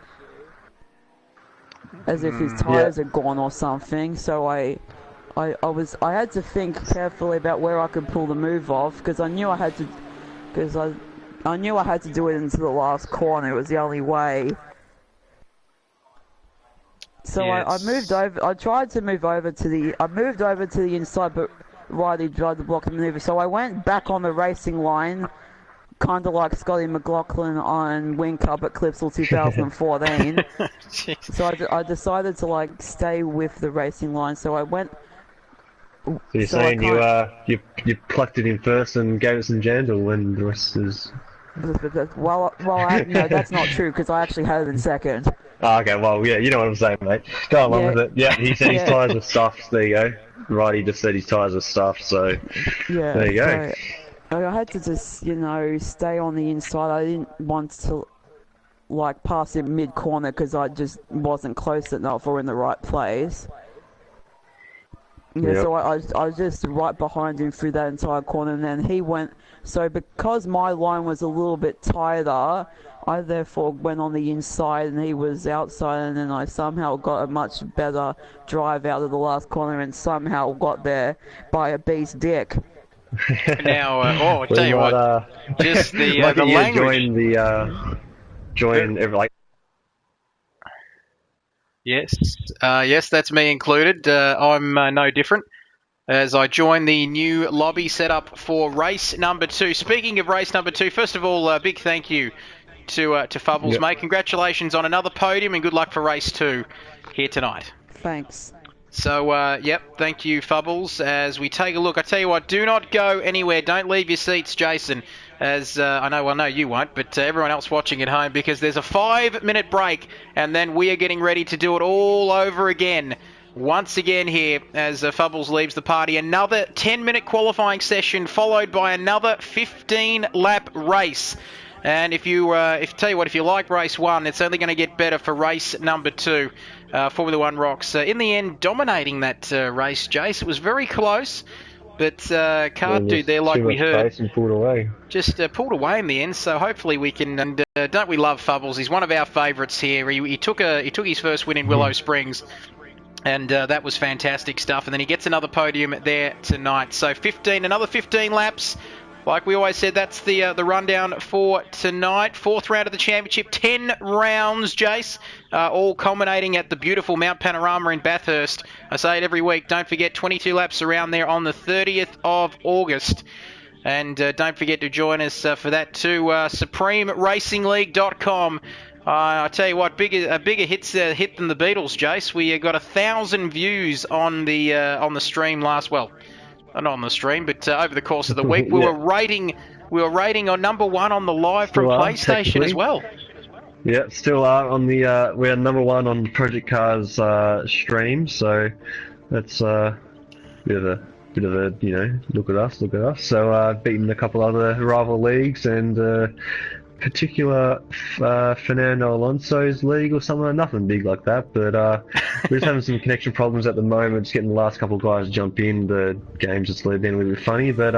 As if his tyres had gone or something. So I had to think carefully about where I could pull the move off, because I knew I had to, I knew I had to do it into the last corner. It was the only way. So yes. I moved over. I tried to move over to the. I moved over to the inside, but Righty tried to block the maneuver. So I went back on the racing line, kind of like Scotty McLaughlin on Wing Cup at Clipsal 2014. So I decided to stay with the racing line. So I went. So you're saying you plucked it in first and gave it some gentle when the rest is. Well, no, that's not true because I actually had it in second. Oh, okay, well, yeah, you know what I'm saying, mate. Go along with it. Yeah, he said his tyres were stuffed. There you go. Righty just said his tyres were stuffed, so there you go. So I had to just, stay on the inside. I didn't want to, pass him mid-corner because I just wasn't close enough or in the right place. Yeah, so I was just right behind him through that entire corner, and then he went. So because my line was a little bit tighter, I therefore went on the inside and he was outside, and then I somehow got a much better drive out of the last corner and somehow got there by a beast dick. Now, I'll tell you what, just the language. Join every Yes, that's me included. I'm no different as I join the new lobby set up for race number 2. Speaking of race number 2, first of all, a big thank you to Fubbles, mate. Congratulations on another podium and good luck for race 2 here tonight. Thanks. So, thank you, Fubbles. As we take a look, I tell you what, do not go anywhere. Don't leave your seats, Jason, as I know you won't, but everyone else watching at home, because there's a 5-minute break, and then we are getting ready to do it all over again. Once again here, as Fubbles leaves the party, another 10-minute qualifying session, followed by another 15-lap race. And if you like race 1, it's only going to get better for race number 2. Formula 1 Rocks in the end dominating that race, Jace. It was very close. But car dude there, like we heard, and pulled away. just pulled away in the end. So hopefully we can. And don't we love Fubbles? He's one of our favourites here. He took his first win in Willow Springs. And that was fantastic stuff. And then he gets another podium there tonight. So another 15 laps. Like we always said, that's the rundown for tonight. 4th round of the championship. 10 rounds, Jace. All culminating at the beautiful Mount Panorama in Bathurst. I say it every week. Don't forget, 22 laps around there on the 30th of August. And don't forget to join us for that too. SupremeRacingLeague.com. I tell you what, a bigger hit than the Beatles, Jace. We got 1,000 views on the stream last. Well, not on the stream, but over the course of the week, we were rating on number 1 on the live from PlayStation as well. Yeah, still are on the. We're number 1 on Project Cars stream, so that's bit of a look at us. So beaten a couple other rival leagues and. Particular Fernando Alonso's league or something, nothing big like that, but we're just having some connection problems at the moment, just getting the last couple of guys to jump in. The game's just been a little bit funny, but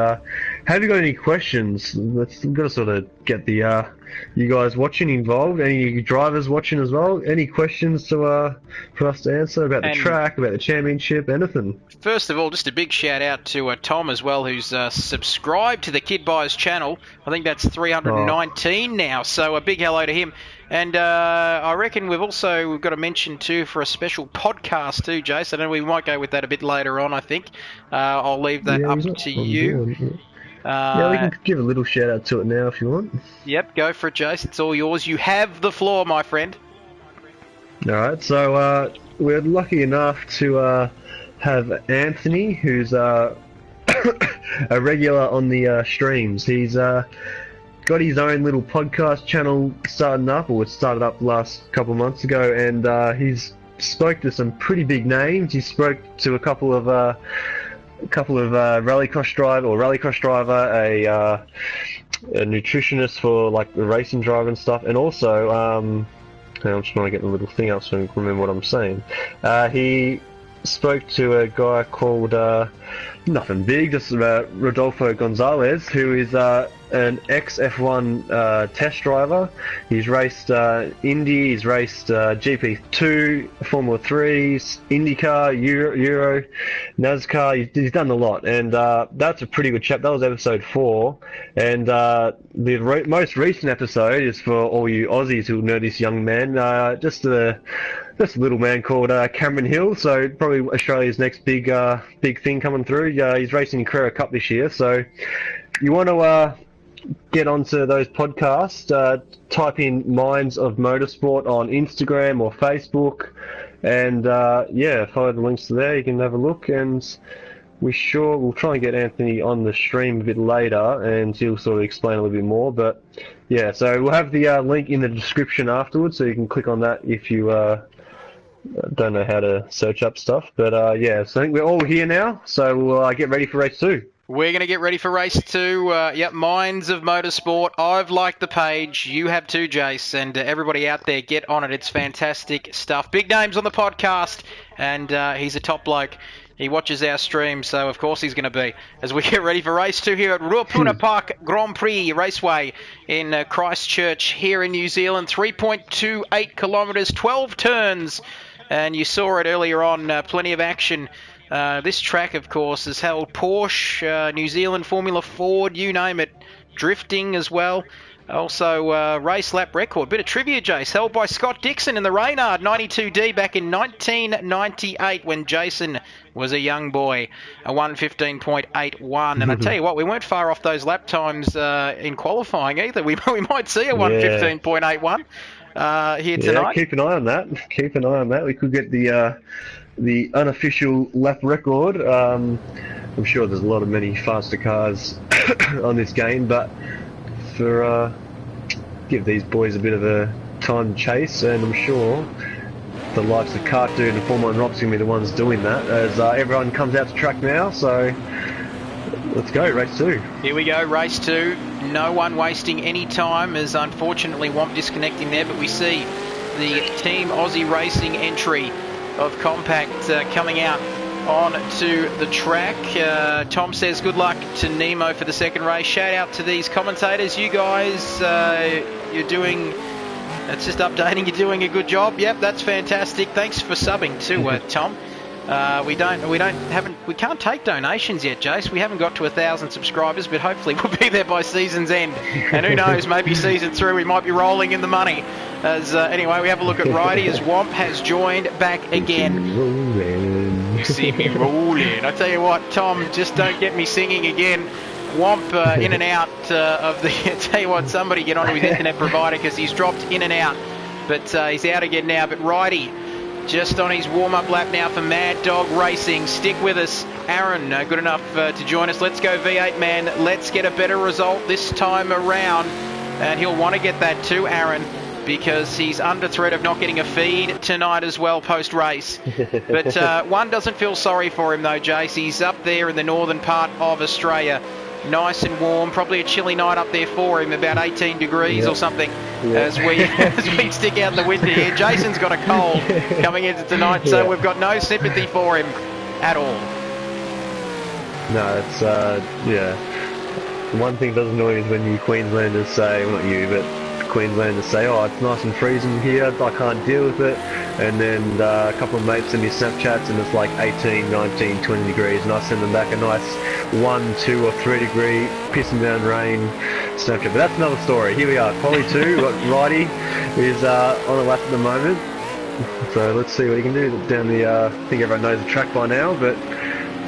have you got any questions? We've got to sort of get the you guys watching involved, any drivers watching as well, any questions to for us to answer about the track, about the championship, anything. First of all, just a big shout out to Tom as well, who's subscribed to the Kid Buyers channel. I think that's 319 now, so a big hello to him. And I reckon we've got to mention too for a special podcast too, Jason. And we might go with that a bit later on, I think. I'll leave that up to you. Yeah, we can give a little shout out to it now if you want. Yep, go for it, Jace. It's all yours. You have the floor, my friend. Alright, so we're lucky enough to have Anthony, who's a regular on the streams. He's got his own little podcast channel starting up, or it started up the last couple of months ago, and he's spoke to some pretty big names. He spoke to a couple of rallycross driver, a nutritionist for like the racing driver and stuff, and also I'm just trying to get the little thing up so I can remember what I'm saying. He spoke to a guy called nothing big, just Rodolfo Gonzalez, who is an ex-F1 test driver. He's raced Indy, he's raced GP2, Formula 3, IndyCar, Euro, NASCAR. He's done a lot, and that's a pretty good chap. That was episode 4, and the most recent episode is for all you Aussies who know this young man. Just a little man called Cameron Hill, so probably Australia's next big thing coming through. He's racing in Carrera Cup this year, so you want to get onto those podcasts, type in Minds of Motorsport on Instagram or Facebook, and follow the links to there. You can have a look, and we'll try and get Anthony on the stream a bit later, and he'll sort of explain a little bit more. But yeah, so we'll have the link in the description afterwards, so you can click on that if you don't know how to search up stuff. But so I think we're all here now, so we'll get ready for race 2. We're going to get ready for race 2. Minds of Motorsport. I've liked the page. You have too, Jace. And everybody out there, get on it. It's fantastic stuff. Big names on the podcast. And he's a top bloke. He watches our stream, so of course he's going to be. As we get ready for race 2 here at Ruapuna Park Grand Prix Raceway in Christchurch here in New Zealand. 3.28 kilometres, 12 turns. And you saw it earlier on, plenty of action. This track, of course, has held Porsche, New Zealand, Formula Ford, you name it, drifting as well. Also, race lap record. Bit of trivia, Jace, held by Scott Dixon in the Reynard 92D back in 1998 when Jason was a young boy, a 1:15.81. And I tell you what, we weren't far off those lap times in qualifying either. We might see a 1:15.81 here tonight. Yeah, keep an eye on that. We could get the unofficial lap record. I'm sure there's many faster cars on this game, but for give these boys a bit of a time to chase, and I'm sure the likes of Cartoon and Formula 1 Rock's going to be the ones doing that as everyone comes out to track now. So let's go, race 2. Here we go, race 2. No one wasting any time, as unfortunately Womp disconnecting there, but we see the Team Aussie Racing entry of Compact coming out on to the track. Tom says good luck to Nemo for the second race. Shout out to these commentators. You guys, you're doing... That's just updating. You're doing a good job. Yep, that's fantastic. Thanks for subbing too, Tom. We can't take donations yet, Jace. We haven't got to 1,000 subscribers, but hopefully we'll be there by season's end. And who knows, maybe season 3 we might be rolling in the money. As anyway, we have a look at Righty as Womp has joined back again. You see me rolling. I tell you what, Tom, just don't get me singing again. Womp in and out of the... I tell you what, somebody get onto his internet provider because he's dropped in and out. But he's out again now. But Righty just on his warm-up lap now for Mad Dog Racing. Stick with us. Aaron, good enough to join us. Let's go V8 man. Let's get a better result this time around. And he'll want to get that too, Aaron, because he's under threat of not getting a feed tonight as well post-race. But one doesn't feel sorry for him though, Jace. He's up there in the northern part of Australia. Nice and warm, probably a chilly night up there for him, about 18 degrees or something, as we stick out the window here. Jason's got a cold coming into tonight, so we've got no sympathy for him at all. No, it's, one thing that does annoy me is when you Queenslanders say, well not you, but Queenslanders say, oh, it's nice and freezing here, I can't deal with it. And then a couple of mates send me Snapchats and it's like 18, 19, 20 degrees, and I send them back a nice 1, 2 or 3 degree pissing down rain Snapchat. But that's another story. Here we are, Polly 2, got Righty is on a lap at the moment. So let's see what he can do down the, I think everyone knows the track by now, but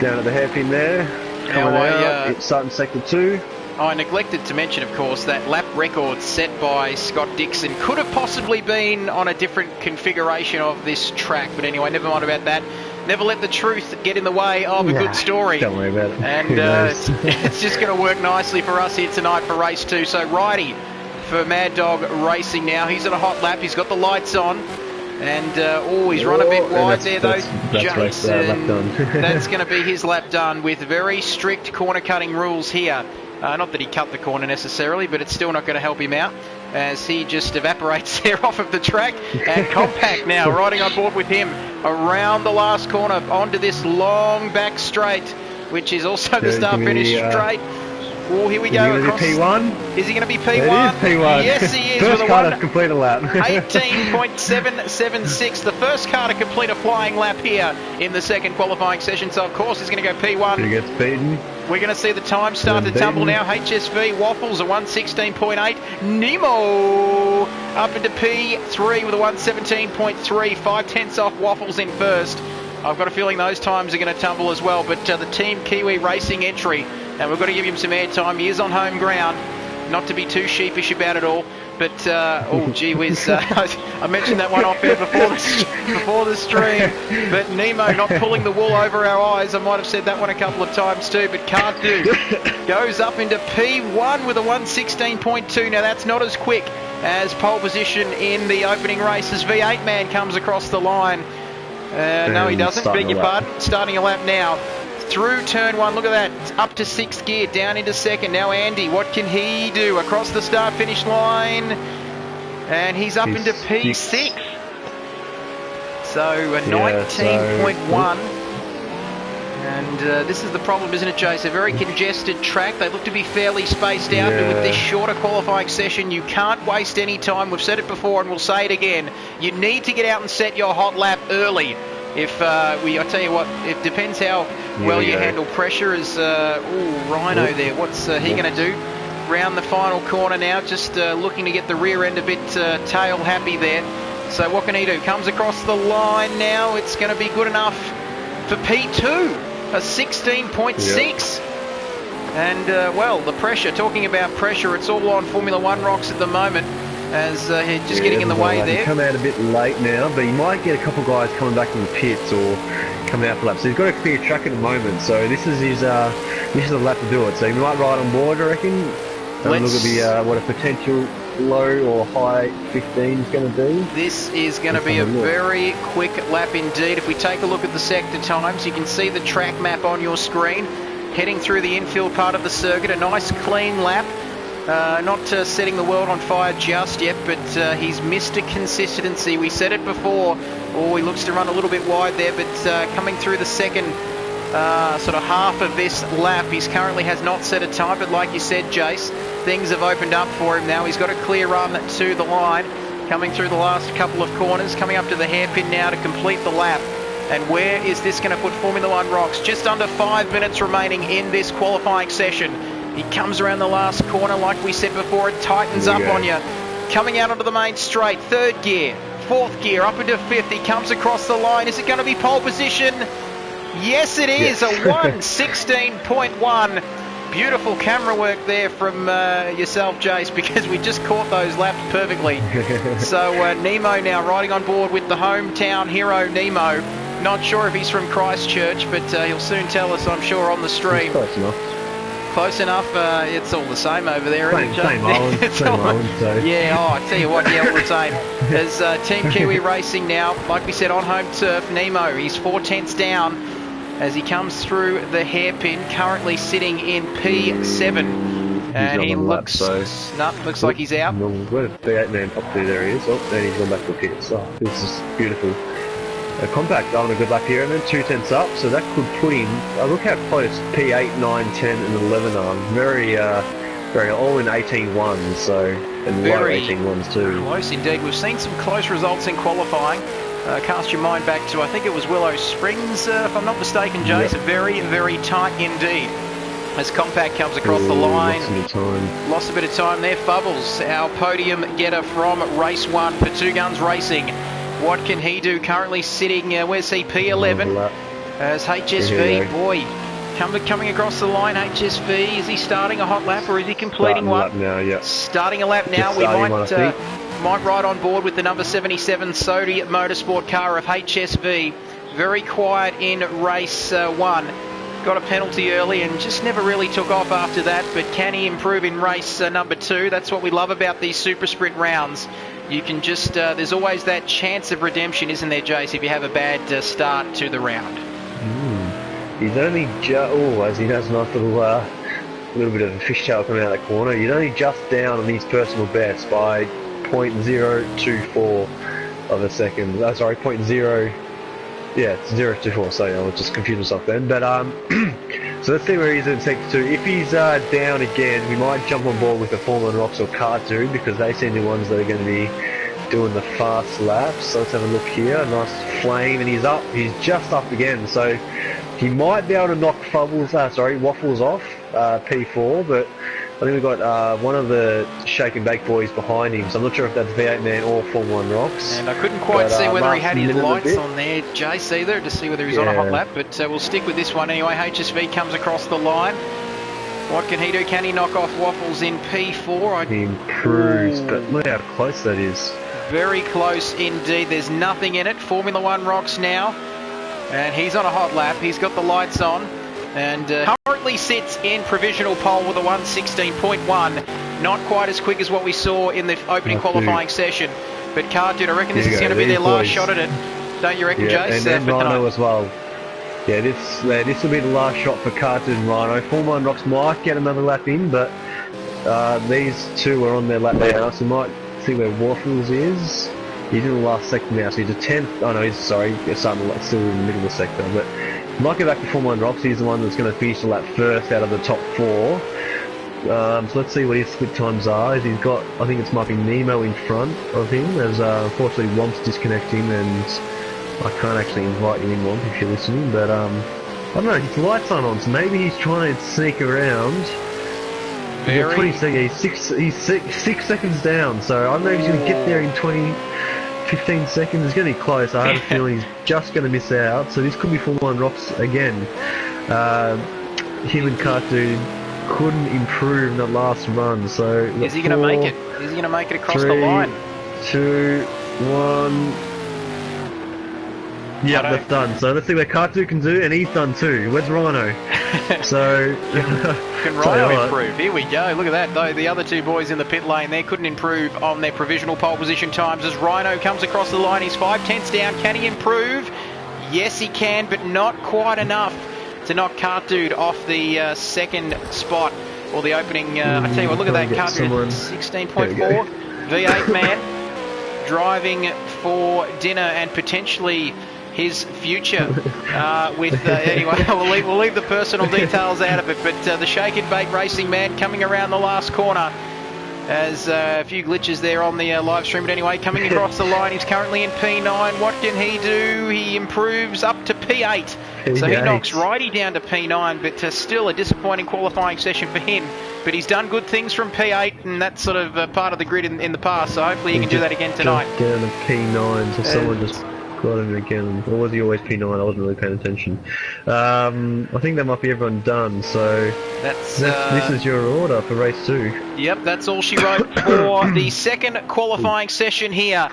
down at the hairpin there, coming out, it's starting sector 2. I neglected to mention, of course, that lap record set by Scott Dixon could have possibly been on a different configuration of this track. But anyway, never mind about that. Never let the truth get in the way of a good story. Don't worry about it. And it's just going to work nicely for us here tonight for race 2. So Righty for Mad Dog Racing now. He's on a hot lap. He's got the lights on. And, he's run a bit wide there, though. Jason, that's going to be his lap done with very strict corner cutting rules here. Not that he cut the corner necessarily, but it's still not going to help him out as he just evaporates there off of the track. And Compact now riding on board with him around the last corner onto this long back straight, which is also the start-finish straight. Oh, here we go. Across. P1? Is he going to be P1? It is P1. Yes, he is. First car to complete a lap. 18.776. The first car to complete a flying lap here in the second qualifying session. So, of course, he's going to go P1. He gets beaten. We're going to see the time start to tumble now. HSV Waffles a 116.8. Nemo up into P3 with a 117.3. 5 tenths off Waffles in first. I've got a feeling those times are going to tumble as well. But the Team Kiwi Racing entry, and we've got to give him some airtime. He is on home ground. Not to be too sheepish about it all. But, oh, gee whiz. I mentioned that one off air before the stream. But Nemo not pulling the wool over our eyes. I might have said that one a couple of times too, but can't do. Goes up into P1 with a 116.2. Now, that's not as quick as pole position in the opening race as V8 man comes across the line. No, he doesn't. Beg your pardon. Starting a lap now. Through turn 1, look at that, it's up to 6th gear, down into 2nd. Now Andy, what can he do? Across the start-finish line, and he's up into P6. So a 19.1. And this is the problem, isn't it, Jace? A very congested track. They look to be fairly spaced out, but with this shorter qualifying session, you can't waste any time. We've said it before and we'll say it again. You need to get out and set your hot lap early. If I tell you what, it depends how well you handle pressure. As Rhino there, what's he going to do? Round the final corner now, just looking to get the rear end a bit tail happy there. So what can he do? Comes across the line now. It's going to be good enough for P2, a 16.6. And well, the pressure. Talking about pressure, it's all on Formula One rocks at the moment. As he's just getting in the way there. He's come out a bit late now, but he might get a couple of guys coming back from the pits or coming out for laps. So he's got a clear track at the moment, so this is his this is a lap to do it. So he might ride on board, I reckon. Look at the what a potential low or high 15 is going to be. This is going to be a very quick lap indeed. If we take a look at the sector times, you can see the track map on your screen. Heading through the infield part of the circuit, a nice clean lap. Not setting the world on fire just yet, but he's Mr. Consistency. We said it before. Oh, he looks to run a little bit wide there, but coming through the second sort of half of this lap, he currently has not set a time, but like you said, Jace, things have opened up for him now. He's got a clear run to the line, coming through the last couple of corners, coming up to the hairpin now to complete the lap. And where is this going to put Formula One Rocks? Just under 5 minutes remaining in this qualifying session. He comes around the last corner, like we said before, it tightens up on you. Coming out onto the main straight, third gear, fourth gear, up into fifth. He comes across the line. Is it going to be pole position? Yes, it is. A 1:16.1. Beautiful camera work there from yourself, Jace, because we just caught those laps perfectly. So Nemo now riding on board with the hometown hero, Nemo. Not sure if he's from Christchurch, but he'll soon tell us, I'm sure, on the stream. Close enough. Close enough. It's all the same over there, isn't it, Jace? Same island, so. Yeah, I tell you what, all the same. There's Team Kiwi Racing now, like we said, on home turf. Nemo, he's 4 tenths down as he comes through the hairpin, currently sitting in P7. And he looks like he's out. Where did the 8-man up there he is. Oh, and he's gone back to the pits. Oh, this is beautiful. Compact on a good lap here, and then 2 tenths up, so that could put him. Look how close P8, 9, 10, and 11 are. Very all in 18-1s, so and low 18-1s too. Close indeed. We've seen some close results in qualifying. Cast your mind back to, I think it was Willow Springs, if I'm not mistaken, Jace. Yep. Very, very tight indeed. As Compact comes across the line. Lost a bit of time there. Fubbles, our podium getter from race 1 for Two Guns Racing. What can he do? Currently sitting, where's he? P11. As HSV, boy, coming across the line. HSV, is he starting a hot lap or is he completing one? Starting a lap now, yeah. Starting a lap now. We might ride on board with the number 77 Sodi Motorsport car of HSV. Very quiet in race 1. Got a penalty early and just never really took off after that, but can he improve in race number 2? That's what we love about these super sprint rounds. You can just, there's always that chance of redemption, isn't there, Jace, if you have a bad start to the round. He's only as he has a nice little bit of a fishtail coming out of the corner, he's only just down on his personal best by 0.024 of a second. Oh, sorry, 0.0. Yeah, it's 0.24, so I was just confused myself then. But, so let's see where he's in sector 2. If he's down again, we might jump on board with the Formula Rocks or Cartoon, because they seem the ones that are going to be doing the fast laps. So let's have a look here. Nice flame, and he's up. He's just up again, so he might be able to knock Waffles off, P4, but I think we've got one of the Shake and Bake boys behind him, so I'm not sure if that's V8 Man or Formula 1 Rocks. And I couldn't quite see whether he had his lights on there, Jace, either, to see whether he's on a hot lap, but we'll stick with this one anyway. HSV comes across the line. What can he do? Can he knock off Waffles in P4? He improves, but look how close that is. Very close indeed. There's nothing in it. Formula 1 Rocks now. And he's on a hot lap. He's got the lights on. And currently sits in provisional pole with a 1:16.1. Not quite as quick as what we saw in the opening qualifying session. But Cartoon, I reckon this is going to be their last shot at it. Don't you reckon, Jace? And Rhino as well. Yeah, this will be the last shot for Cartoon and Rhino. Formula 1 Rocks might get another lap in, but these two are on their lap now, so we might see where Waffles is. He's in the last sector now, so he's a 10th. Oh no, he's still in the middle of the sector, but might go back to Formula 1 Rocks. He's the one that's going to finish the lap first out of the top 4. So let's see what his split times are. He's got, I think it might be Nemo in front of him, as unfortunately Womp's disconnecting, and I can't actually invite you in, Womp, if you're listening, but I don't know, his lights aren't on, so maybe he's trying to sneak around. He's 20 seconds, he's 6 seconds down, so I don't know if he's going to get there in 15 seconds. It's going to be close. I have a feeling he's just going to miss out, so this could be Formula 1 Rocks again. Him and Cartoon couldn't improve in the last run, so is he going to make it? Is he going to make it across the line? 2, 1. Yeah, that's done. So let's see where Cartoon can do, and he's done too. Where's Rhino? So can Rhino improve? Here we go. Look at that. Though the other two boys in the pit lane there couldn't improve on their provisional pole position times. As Rhino comes across the line, he's 5 tenths down. Can he improve? Yes, he can, but not quite enough to knock Cartoon off the second spot. or the opening. I tell you what, look at that car, 16.4. V8 man driving for dinner and potentially his future. Anyway, we'll leave the personal details out of it. But the Shake and Bake Racing man coming around the last corner. As a few glitches there on the live stream, but anyway, coming across the line, he's currently in P9. What can he do? He improves up to P8. So he knocks Righty down to P9, but still a disappointing qualifying session for him. But he's done good things from P8, and that's sort of part of the grid in the past, so hopefully he can do that again tonight. Down to P9, so someone just got him again. Or was he always P9? I wasn't really paying attention. I think that might be everyone done, so this is your order for race 2. Yep, that's all she wrote for the second qualifying session here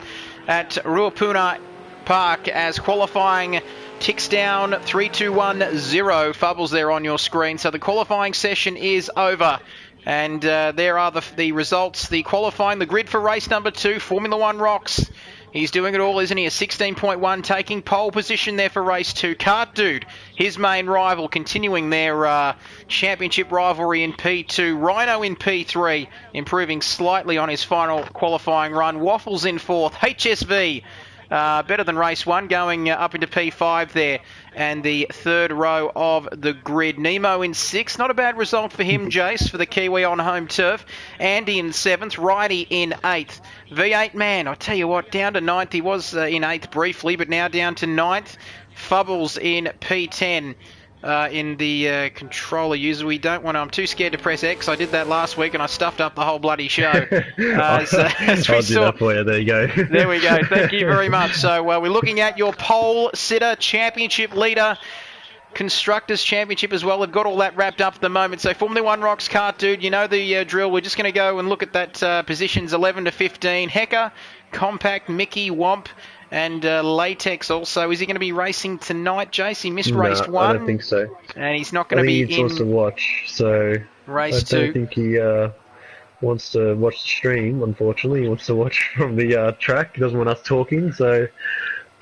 at Ruapuna Park, as qualifying ticks down 3-2-1-0. Fubbles there on your screen. So the qualifying session is over. And there are the results. The qualifying, the grid for race number 2, Formula 1 rocks. He's doing it all, isn't he? A 16.1, taking pole position there for race 2. Kart Dude, his main rival, continuing their championship rivalry in P2. Rhino in P3, improving slightly on his final qualifying run. Waffles in 4th. HSV, better than race 1, going up into P5 there. And the third row of the grid. Nemo in 6th. Not a bad result for him, Jace, for the Kiwi on home turf. Andy in 7th. Righty in 8th. V8 man, I tell you what, down to 9th. He was in 8th briefly, but now down to 9th. Fubbles in P10. In the controller user, we don't want to. I'm too scared to press X. I did that last week and I stuffed up the whole bloody show. As we I'll do that for you. There you go. There we go. Thank you very much. So we're looking at your pole sitter, championship leader, Constructors Championship as well. We've got all that wrapped up at the moment. So Formula 1 rocks, Kart Dude, you know the drill. We're just going to go and look at that positions 11 to 15. Hecker, Compact, Mickey, Womp, and Latex also. Is he going to be racing tonight, Jace? He missed race 1. I don't think so. And he's not going to be in... He wants to watch, so... Race 2. I don't think he wants to watch the stream, unfortunately. He wants to watch from the track. He doesn't want us talking, so...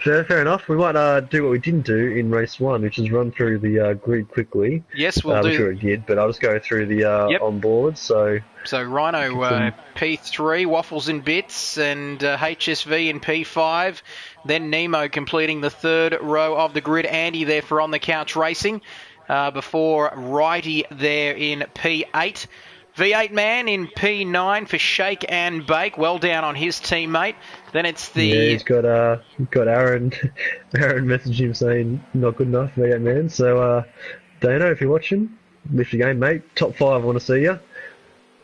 Fair enough. We might do what we didn't do in race 1, which is run through the grid quickly. Yes, we'll do. I'm sure it did, but I'll just go through the onboard. So Rhino P3, Waffles in Bits, and HSV in P5. Then Nemo completing the third row of the grid. Andy there for On the Couch Racing. Before Righty there in P8. V8 man in P9 for Shake and Bake. Well down on his teammate. Then it's the... Yeah, he's got Aaron. Aaron messaged him saying not good enough, V8 man. So, Dano, if you're watching, lift your game, mate. Top 5, I want to see you.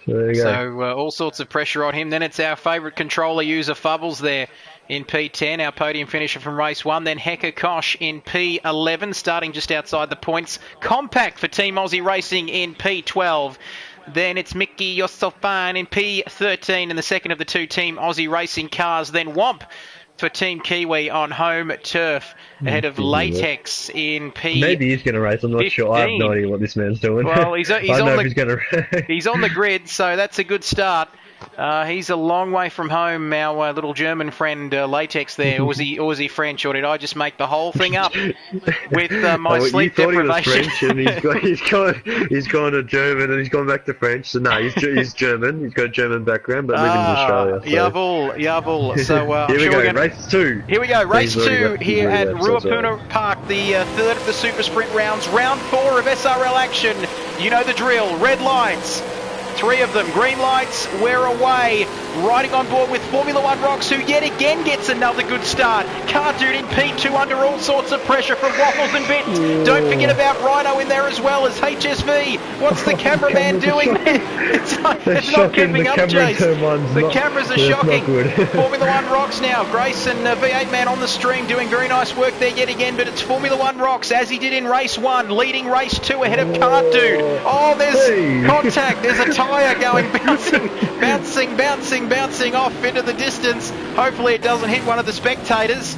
So there you go. So all sorts of pressure on him. Then it's our favourite controller user, Fubbles there in P10, our podium finisher from race 1. Then Hecker Kosh in P11, starting just outside the points. Compact for Team Aussie Racing in P12. Then it's Mickey Yosofan in P13 in the second of the two Team Aussie Racing cars. Then Womp for Team Kiwi on home turf ahead of Latex in P. Maybe he's going to race. I'm not sure. I have no idea what this man's doing. Well, he's on the grid, so that's a good start. He's a long way from home, our little German friend Latex there. Or was he French, or did I just make the whole thing up with my sleep deprivation? He thought he was French, and he's gone to German, and he's gone back to French. So no, he's German. He's got a German background, but lives in Australia. So. Jawohl. So here we go, race 2. Here we go, race 2 here at Ruapuna Park, the third of the Super Sprint rounds, round 4 of SRL action. You know the drill, red lights. 3 of them, green lights, we're away. Riding on board with Formula 1 Rocks, who yet again gets another good start. Kart Dude in P2 under all sorts of pressure from Waffles and Bits. Don't forget about Rhino in there as well as HSV. What's the cameraman doing there? It's not keeping up, Jace. The cameras are shocking. Formula 1 Rocks now. Grace and V8 man on the stream doing very nice work there yet again, but it's Formula 1 Rocks as he did in race 1, leading race 2 ahead of Kart Dude. Oh, there's contact. There's a tyre going, bouncing off into the distance. Hopefully it doesn't hit one of the spectators.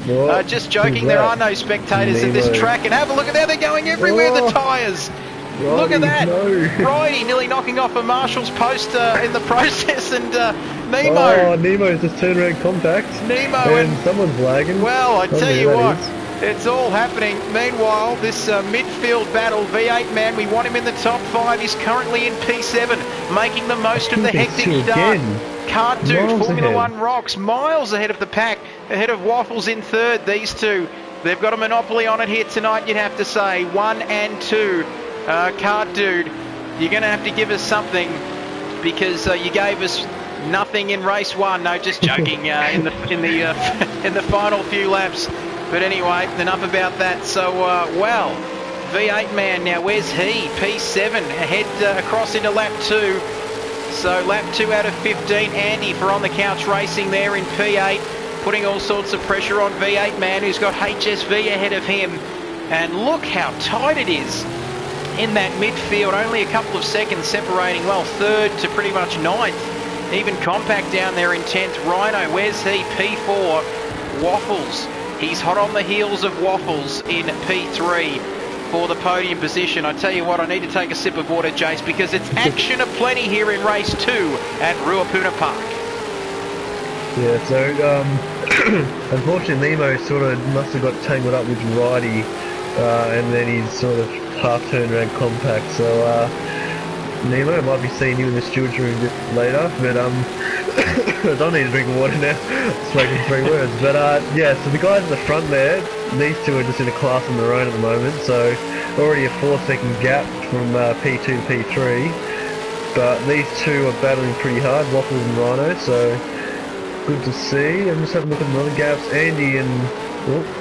Just joking, there are no spectators at this track. And have a look at how they're going everywhere, the tyres. Look at that. Righty nearly knocking off a marshal's post in the process, and Nemo. Oh, Nemo's just turned around Compact. Nemo and someone's lagging. Well, I tell you what. It's all happening. Meanwhile, this midfield battle, V8 man, we want him in the top 5. He's currently in P7, making the most of the hectic start. Can't do. Formula One rocks. Miles ahead of the pack, ahead of Waffles in third. These two, they've got a monopoly on it here tonight, you'd have to say. 1 and 2. Cart Dude, you're going to have to give us something because you gave us nothing in race 1. No, just joking. In the final few laps. But anyway, enough about that. So, well, V8 man now, where's he? P7, ahead across into lap 2. So lap 2 out of 15. Andy for On the Couch Racing there in P8, putting all sorts of pressure on V8 man, who's got HSV ahead of him. And look how tight it is in that midfield. Only a couple of seconds separating, well, third to pretty much ninth. Even Compact down there in 10th. Rhino, where's he? P4. Waffles. He's hot on the heels of Waffles in P3 for the podium position. I tell you what, I need to take a sip of water, Jace, because it's action aplenty here in race 2 at Ruapuna Park. Yeah, so unfortunately Nemo sort of must have got tangled up with Righty, and then he's sort of half turned around Compact. So Nemo, might be seeing you in the stewards room a bit later, but I don't need to drink water now. Spoken 3 words, but yeah. So the guys at the front there, these two are just in a class on their own at the moment. So already a 4-second gap from P2 to P3, but these two are battling pretty hard, Waffles and Rhino. So good to see. I'm just having a look at the other gaps. Andy and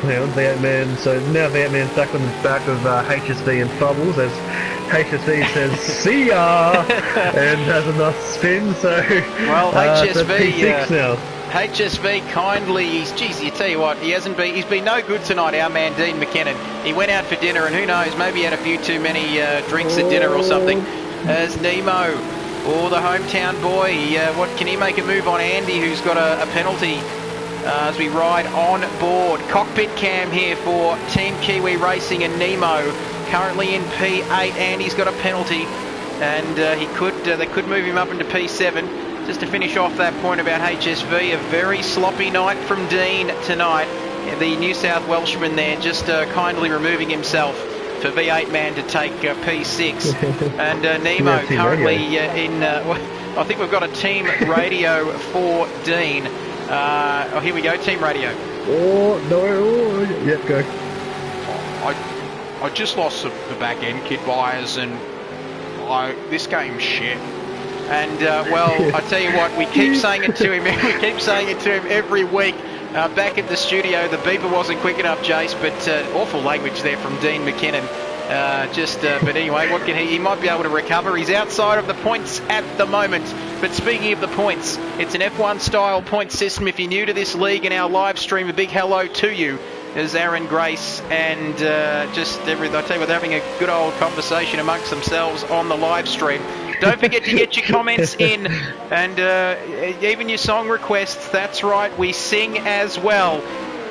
hang on, V8 man. So now V8 man's back on the back of HSV and Fubbles as HSV says see ya and has a nice spin. So well, HSV P6 now. HSV kindly, geez, you tell you what, he's been no good tonight, our man Dean McKinnon. He went out for dinner and who knows, maybe he had a few too many drinks at dinner or something. As Nemo, the hometown boy, what can he make a move on Andy, who's got a penalty as we ride on board. Cockpit cam here for Team Kiwi Racing and Nemo. Currently in P8, Andy's got a penalty, and they could move him up into P7. Just to finish off that point about HSV, a very sloppy night from Dean tonight. The New South Welshman there just kindly removing himself for V8 man to take P6. And Nemo currently in, I think we've got a team radio for Dean. Here we go, team radio. Yep, go. I just lost the back end, Kid Byers, and this game's shit. And well, I tell you what, we keep saying it to him. We keep saying it to him every week. Back at the studio, the beeper wasn't quick enough, Jace, but awful language there from Dean McKinnon. But anyway, what can he might be able to recover. He's outside of the points at the moment. But speaking of the points, it's an F1 style point system. If you're new to this league and our live stream, a big hello to you. As Aaron Grace and I tell you what, they're having a good old conversation amongst themselves on the live stream. Don't forget to get your comments in and even your song requests. That's right, we sing as well.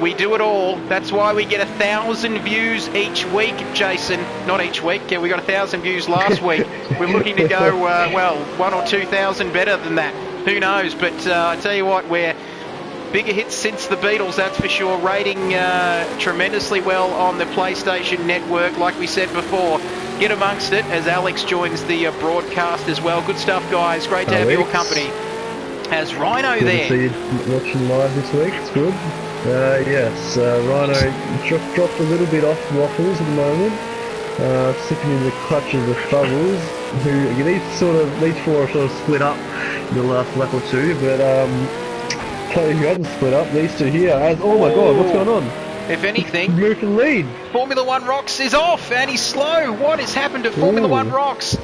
We do it all. That's why we get 1,000 views each week, Jason. Not each week. Yeah, we got 1,000 views last week. We're looking to go, well, 1,000 or 2,000 better than that. Who knows? But I tell you what, we're bigger hits since the Beatles, that's for sure. Rating tremendously well on the PlayStation Network, like we said before. Get amongst it as Alex joins the broadcast as well. Good stuff, guys. Great to have your company. As Rhino good there. To see you watching live this week. It's good. Yes, Rhino dropped a little bit off Waffles at the moment. Slipping in the clutches of Fubbles, who these four are sort of split up in the last lap or two, but who hasn't split up, these two here, oh my god, what's going on? If anything, Move and lead. Formula One Rocks is off and he's slow. What has happened to Formula One Rocks?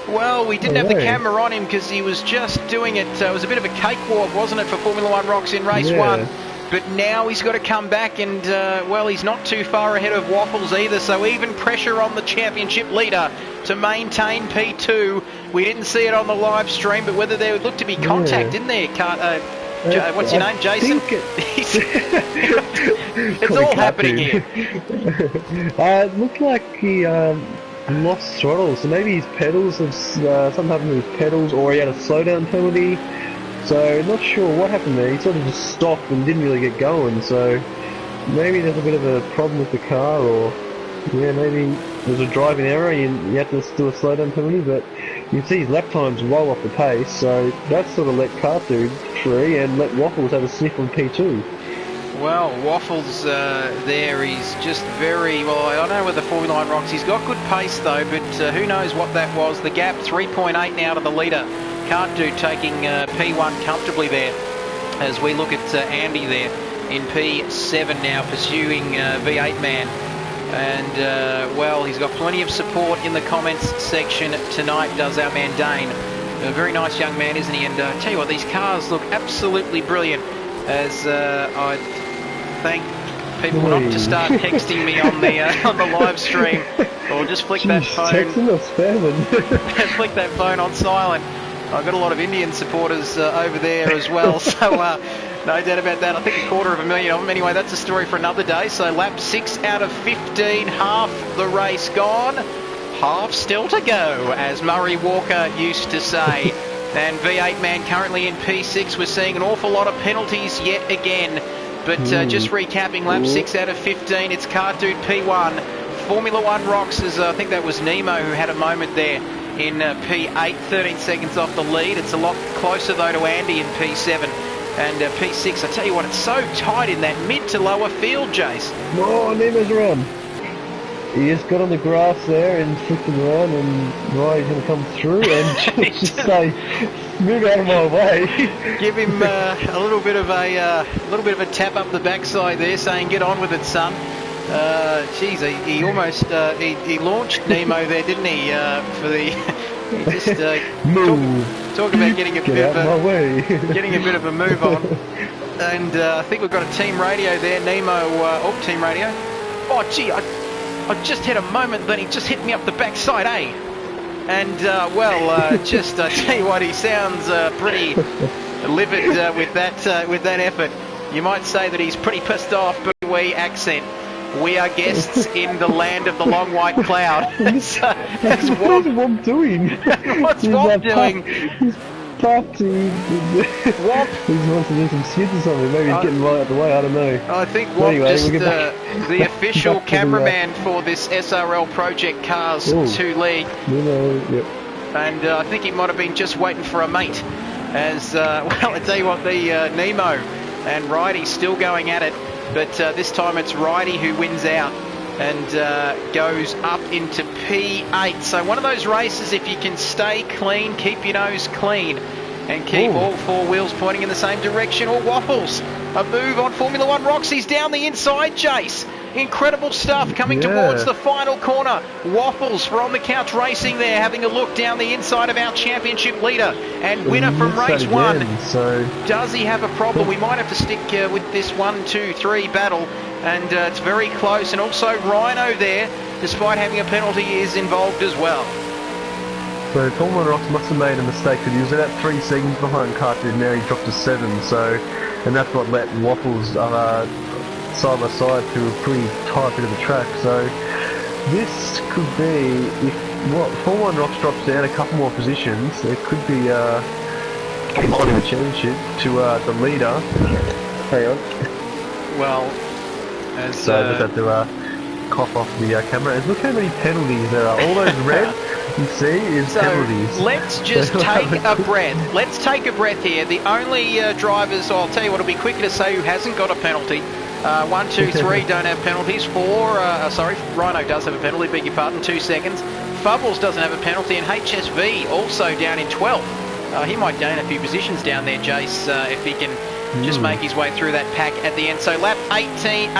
Well, we didn't have the camera on him because he was just doing it. It was a bit of a cakewalk, wasn't it, for Formula One Rocks in race 1? But now he's got to come back and, well, he's not too far ahead of Waffles either. So even pressure on the championship leader to maintain P2. We didn't see it on the live stream, but whether there would look to be contact in there, what's your name, Jason? It's all happening here. It looked like he lost throttle, so maybe his pedals have something happened with his pedals, or he had a slowdown penalty. So not sure what happened there. He sort of just stopped and didn't really get going. So maybe there's a bit of a problem with the car, or yeah, maybe there's a driving error. You have to do a slowdown penalty, but you can see his lap times roll off the pace, so that sort of let Cartu free and let Waffles have a sniff on P2. Well, Waffles there, he's just very, well, I don't know whether the Formula 1 rocks. He's got good pace though, but who knows what that was. The gap, 3.8 now to the leader. Cartu taking P1 comfortably there as we look at Andy there in P7 now, pursuing V8 man. And, well, he's got plenty of support in the comments section tonight, does our man Dane. A very nice young man, isn't he? And I tell you what, these cars look absolutely brilliant. As I thank people not to start texting me on the live stream, or just flick that phone. Texting or spamming? Flick that phone on silent. I've got a lot of Indian supporters over there as well, so no doubt about that. I think 250,000 of them. Anyway, that's a story for another day. So lap 6 out of 15, half the race gone, half still to go, as Murray Walker used to say. And V8 man currently in P6. We're seeing an awful lot of penalties yet again. But just recapping, lap 6 out of 15, it's Cartoon P1. Formula 1 rocks, as I think that was Nemo who had a moment there in P8, 13 seconds off the lead. It's a lot closer though to Andy in P7. And P6, I tell you what, it's so tight in that mid to lower field, Jace. Oh, Nemo's around. He just got on the grass there and flicked him around, and Ryan's going to come through and just say, "Move out of my way." Give him a little bit of a tap up the backside there, saying, "Get on with it, son." Geez, he almost he launched Nemo there, didn't he? For the he just talk about getting a bit of a move on. And I think we've got a team radio there, Nemo, team radio. Oh, gee, I just had a moment, then he just hit me up the backside, eh? And, well, just, I tell you what, he sounds pretty livid with that effort. You might say that he's pretty pissed off, but we accent. We are guests in the land of the long white cloud. What's Womp doing? What's Womp doing? He's parked. Womp. He wants to do some skids or something. Maybe he's getting right out the way. I don't know. I think Womp just the official cameraman for this SRL Project Cars 2 League. Yep. And I think he might have been just waiting for a mate. As well, I tell you what, the Nemo and Ridey's still going at it. But this time it's Ridey who wins out and goes up into P8. So one of those races, if you can stay clean, keep your nose clean, and keep all four wheels pointing in the same direction, or Waffles. A move on Formula 1 rocks. He's down the inside, Jace. Incredible stuff coming towards the final corner. Waffles from the couch racing there, having a look down the inside of our championship leader and winner from race 1. Does he have a problem? We might have to stick with this 1, 2, 3 battle, and it's very close. And also Rhino there, despite having a penalty, is involved as well. So Formula 1 Rocks must have made a mistake, because he was about 3 seconds behind Cartridge, now he dropped to 7, and that's what let Waffles side by side to a pretty tight bit of the track. So this could be, if Formula 1 Rocks drops down a couple more positions, there could be a Podium championship to the leader. Hang on. Well, as so I just have to cough off the camera. And look how many penalties there are. All those red you see is penalties. Let's just take a breath. Let's take a breath here. The only drivers, I'll tell you what, it'll be quicker to say who hasn't got a penalty. 1, 2, 3 don't have penalties. 4, Rhino does have a penalty, beg your pardon, 2 seconds. Fubbles doesn't have a penalty, and HSV also down in 12th. He might gain a few positions down there, Jace, if he can just make his way through that pack at the end. So lap 18,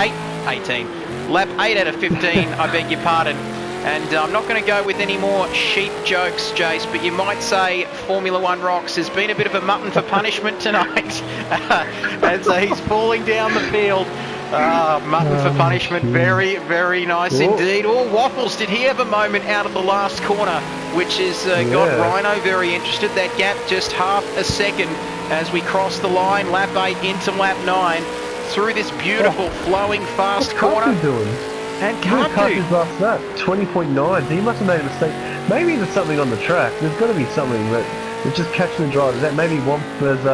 lap 8 out of 15, I beg your pardon. And I'm not going to go with any more sheep jokes, Jace, but you might say Formula 1 Rocks has been a bit of a mutton for punishment tonight. And so he's falling down the field. Mutton for punishment, very, very nice indeed. Waffles, did he have a moment out of the last corner, which has got Rhino very interested. That gap just half a second as we cross the line, lap 8 into lap 9, through this beautiful flowing fast corner. And Cartu lost that 20.9. He must have made a mistake. Maybe there's something on the track. There's got to be something that it's just catching the drivers. That maybe Womp has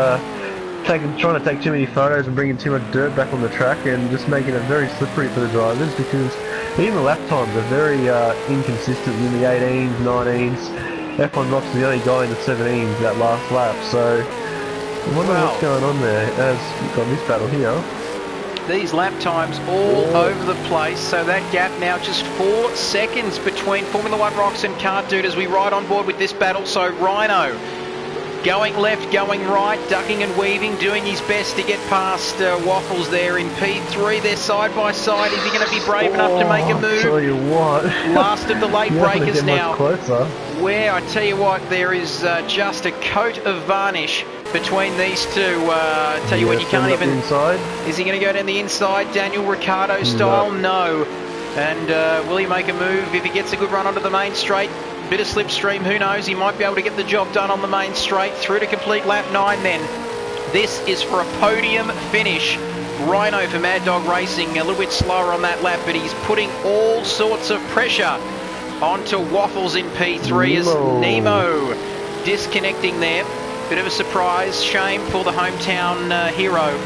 trying to take too many photos and bringing too much dirt back on the track and just making it very slippery for the drivers, because even the lap times are very inconsistent in the 18s, 19s. F1 Rocks is the only guy in the 17s that last lap, so I wonder what's going on there as we've got this battle here. These lap times all over the place, so that gap now just 4 seconds between Formula One Rocks and Kart Dude as we ride on board with this battle. So Rhino going left, going right, ducking and weaving, doing his best to get past Waffles there in P3. They're side by side. Is he going to be brave enough to make a move? Tell you what. Last of the late breakers now. Closer. Where, I tell you what, there is just a coat of varnish between these two. Tell you what, you can't even... Inside. Is he going to go down the inside, Daniel Ricciardo style? No. And will he make a move if he gets a good run onto the main straight? Bit of slipstream, who knows? He might be able to get the job done on the main straight. Through to complete lap 9 then. This is for a podium finish. Rhino for Mad Dog Racing, a little bit slower on that lap, but he's putting all sorts of pressure onto Waffles in P3 as Nemo disconnecting there. Bit of a surprise, shame for the hometown hero.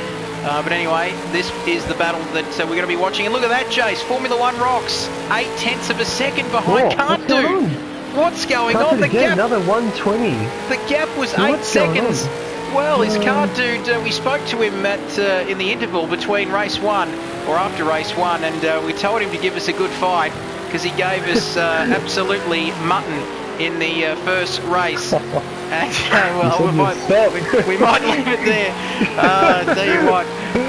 But anyway, this is the battle that we're going to be watching. And look at that, Jace. Formula One Rocks, 0.8 of a second behind Kart Dude. What's going on? The gap, another 120. The gap was 8 seconds. Well, his Kart Dude, we spoke to him at in the interval between race 1, or after race 1, and we told him to give us a good fight because he gave us absolutely mutton in the first race. And, well, we might leave it there. Tell you what,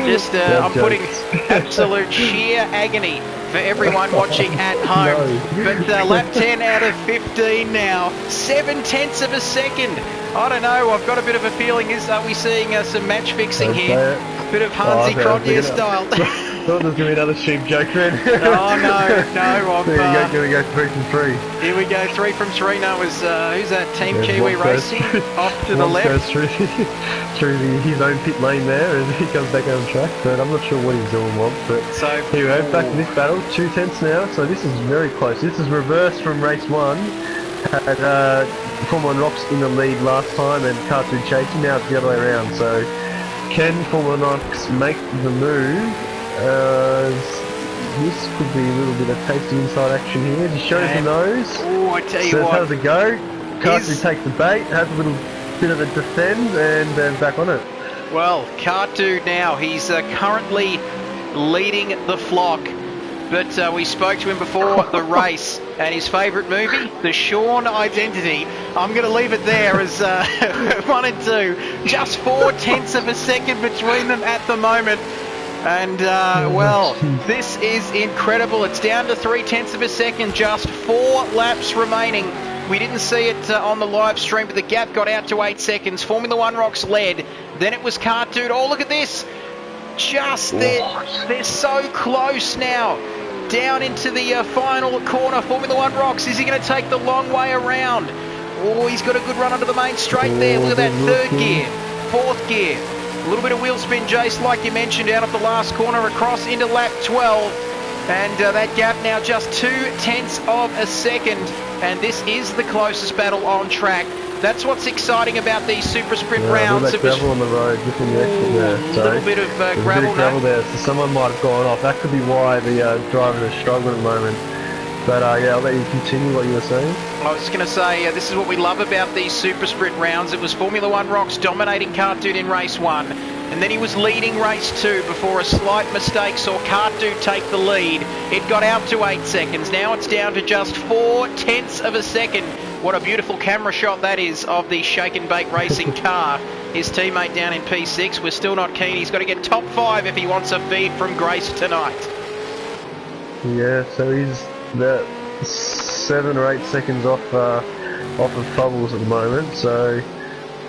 just I'm putting absolute sheer agony for everyone watching at home. But lap 10 out of 15 now, 0.7 of a second. I don't know, I've got a bit of a feeling, are we seeing some match fixing here? Bit of Hansi Cronje style. Thought there was going to be another sheep joke then. Oh no, Here we go 3 from 3. Here we go, 3 from 3. No, it was, who's that? Team Kiwi Racing, off to the left. Goes through his own pit lane there, and he comes back on track, but I'm not sure what he's doing, but here we go, back to this battle, 2/10 now, so this is very close. This is reversed from race 1. Had Formula One Rocks in the lead last time and Kart Dude chasing, now it's the other way around, so can Formula One Rocks make the move? This could be a little bit of tasty inside action here. He shows the nose. Oh, I tell you what. How does it go? Kart Dude takes the bait, has a little bit of a defend, and then back on it. Well, Kart Dude now, he's currently leading the flock. But we spoke to him before the race, and his favourite movie, The Sean Identity. I'm going to leave it there as 1 and 2. Just 0.4 of a second between them at the moment. And, well, this is incredible. It's down to 0.3 of a second, just 4 laps remaining. We didn't see it on the live stream, but the gap got out to 8 seconds. Formula One Rocks led. Then it was Kart Dude. Oh, look at this. Just they're so close now. Down into the final corner. Formula One Rocks. Is he going to take the long way around? Oh, he's got a good run under the main straight there. Look at that, 3rd gear, 4th gear. A little bit of wheel spin, Jace, like you mentioned, out of the last corner across into lap 12. And that gap now just 0.2 of a second. And this is the closest battle on track. That's what's exciting about these super sprint rounds. A little bit of gravel on the road, just on the exit there. A little bit of gravel, a bit of gravel there, so someone might have gone off. That could be why the drivers are struggling at the moment. But yeah, I'll let you continue what you were saying. I was just going to say, this is what we love about these super sprint rounds. It was Formula One Rocks dominating Kart Dude in race 1. And then he was leading race 2 before a slight mistake saw Kart Dude take the lead. It got out to 8 seconds. Now it's down to just 0.4 of a second. What a beautiful camera shot that is of the Shake and Bake Racing car. His teammate down in P6 was still not keen. He's got to get top 5 if he wants a feed from Grace tonight. Yeah, so he's about 7 or 8 seconds off of Fubbles at the moment. So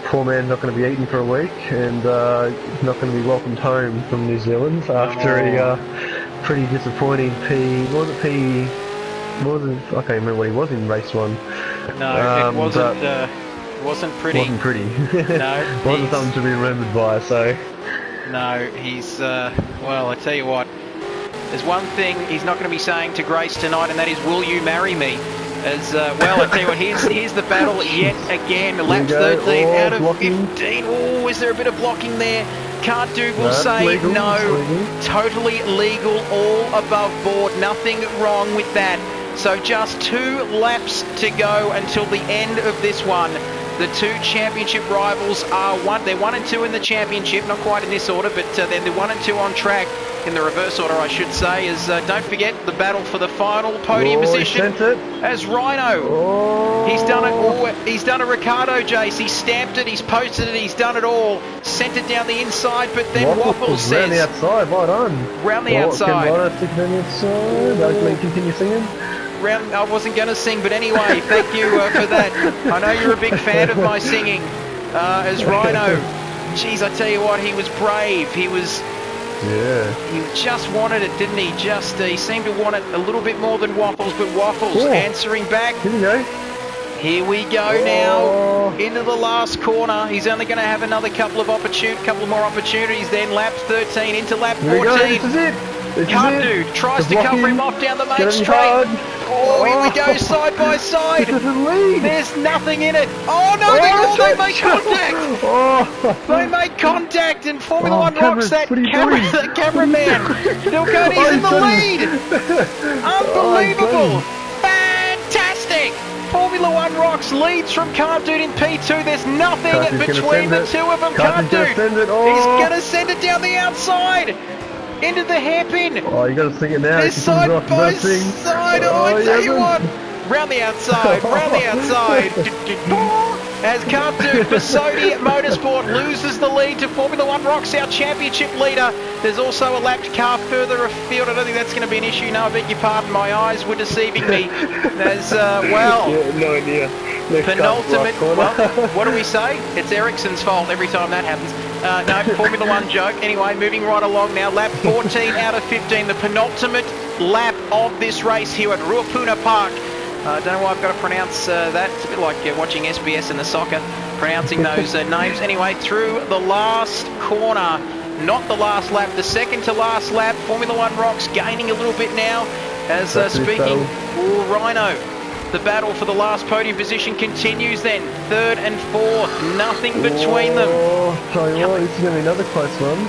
poor man's not going to be eating for a week, and not going to be welcomed home from New Zealand after a pretty disappointing I can't remember what he was in race 1. No, it wasn't pretty. Wasn't pretty. No, wasn't something to be remembered by. So no, he's well, I tell you what. There's one thing he's not going to be saying to Grace tonight, and that is, will you marry me? As well, I tell you what, here's the battle yet again. Lap 13 out of blocking. 15. Oh, is there a bit of blocking there? Can't do, will No, it's say legal, no. it's legal. Totally legal, all above board. Nothing wrong with that. So just 2 laps to go until the end of this one. The 2 championship rivals are they're 1 and 2 in the championship, not quite in this order, but then they're 1 and 2 on track. In the reverse order, I should say, is don't forget the battle for the final podium position. As Rhino, he's done it. Oh, he's done a Ricardo, Jace. He stamped it, he's posted it, he's done it all. Sent it down the inside, but then Waffles says round the outside. Right on. Round the outside. Can Rhino stick down the outside? Continue singing. I wasn't going to sing, but anyway, thank you for that. I know you're a big fan of my singing. As Rhino, geez, I tell you what, he was brave. He was. Yeah. He just wanted it, didn't he? He seemed to want it a little bit more than Waffles, but Waffles answering back. Here we go. Here we go now into the last corner. He's only going to have another couple more opportunities. Then lap 13 into lap 14. This is it. Dude tries to cover him off down the main straight. Oh, here we go, side by side. There's nothing in it. Oh no, they made contact. They made contact, and Formula One rocks that cameraman. He's in the lead. Unbelievable. Fantastic. Formula One rocks, leads from Dude in P2. There's nothing between the 2 of them. Dude. He's going to send it down the outside. Into the hairpin. Oh, you got to sing it now. They're side by side. Oh, I tell you what. Round the outside. As Dude for Sony Motorsport loses the lead to Formula One rocks, our championship leader. There's also a lapped car further afield. I don't think that's going to be an issue. No, I beg your pardon. My eyes were deceiving me. There's, no idea. Penultimate. Well, what do we say? It's Ericsson's fault every time that happens. No, Formula One joke. Anyway, moving right along now. Lap 14 out of 15. The penultimate lap of this race here at Ruapuna Park. I don't know why I've got to pronounce that. It's a bit like watching SBS in the soccer, pronouncing those names. Anyway, through the last corner. Not the last lap, the second to last lap. Formula One rocks gaining a little bit now. As speaking, Rhino. The battle for the last podium position continues then. 3rd and 4th, nothing between them. Tell you what, this is going to be another close one.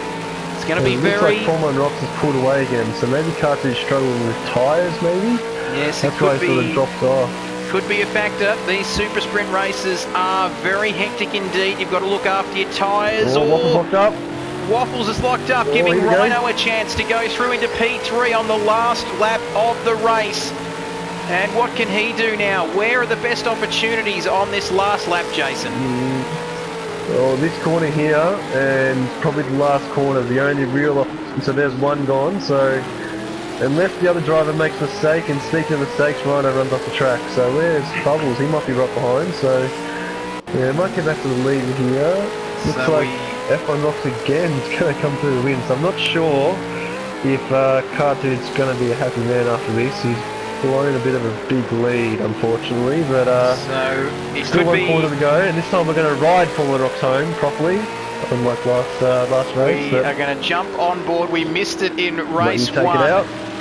It's going to be looks like Formula One rocks has pulled away again, so maybe Cartridge struggling with tyres maybe? Yes, that's why it sort of dropped off. Could be a factor. These super sprint races are very hectic indeed. You've got to look after your tyres. Waffles locked up. Waffles is locked up, giving Rhino a chance to go through into P3 on the last lap of the race. And what can he do now? Where are the best opportunities on this last lap, Jason? Well, this corner here, and probably the last corner, the only real so there's one gone, so unless the other driver makes a mistake, and speaking of mistakes, Rhino runs off the track. So where's Bubbles? He might be right behind, so yeah, might get back to the lead here. Looks like F1 rocks again, it's going to come through the win, so I'm not sure if Cartoon's going to be a happy man after this. He's blown a bit of a big lead, unfortunately, but so it still could 1 quarter to go, and this time we're going to ride Formula Rocks home properly, unlike last race. We are going to jump on board. We missed it in race 1,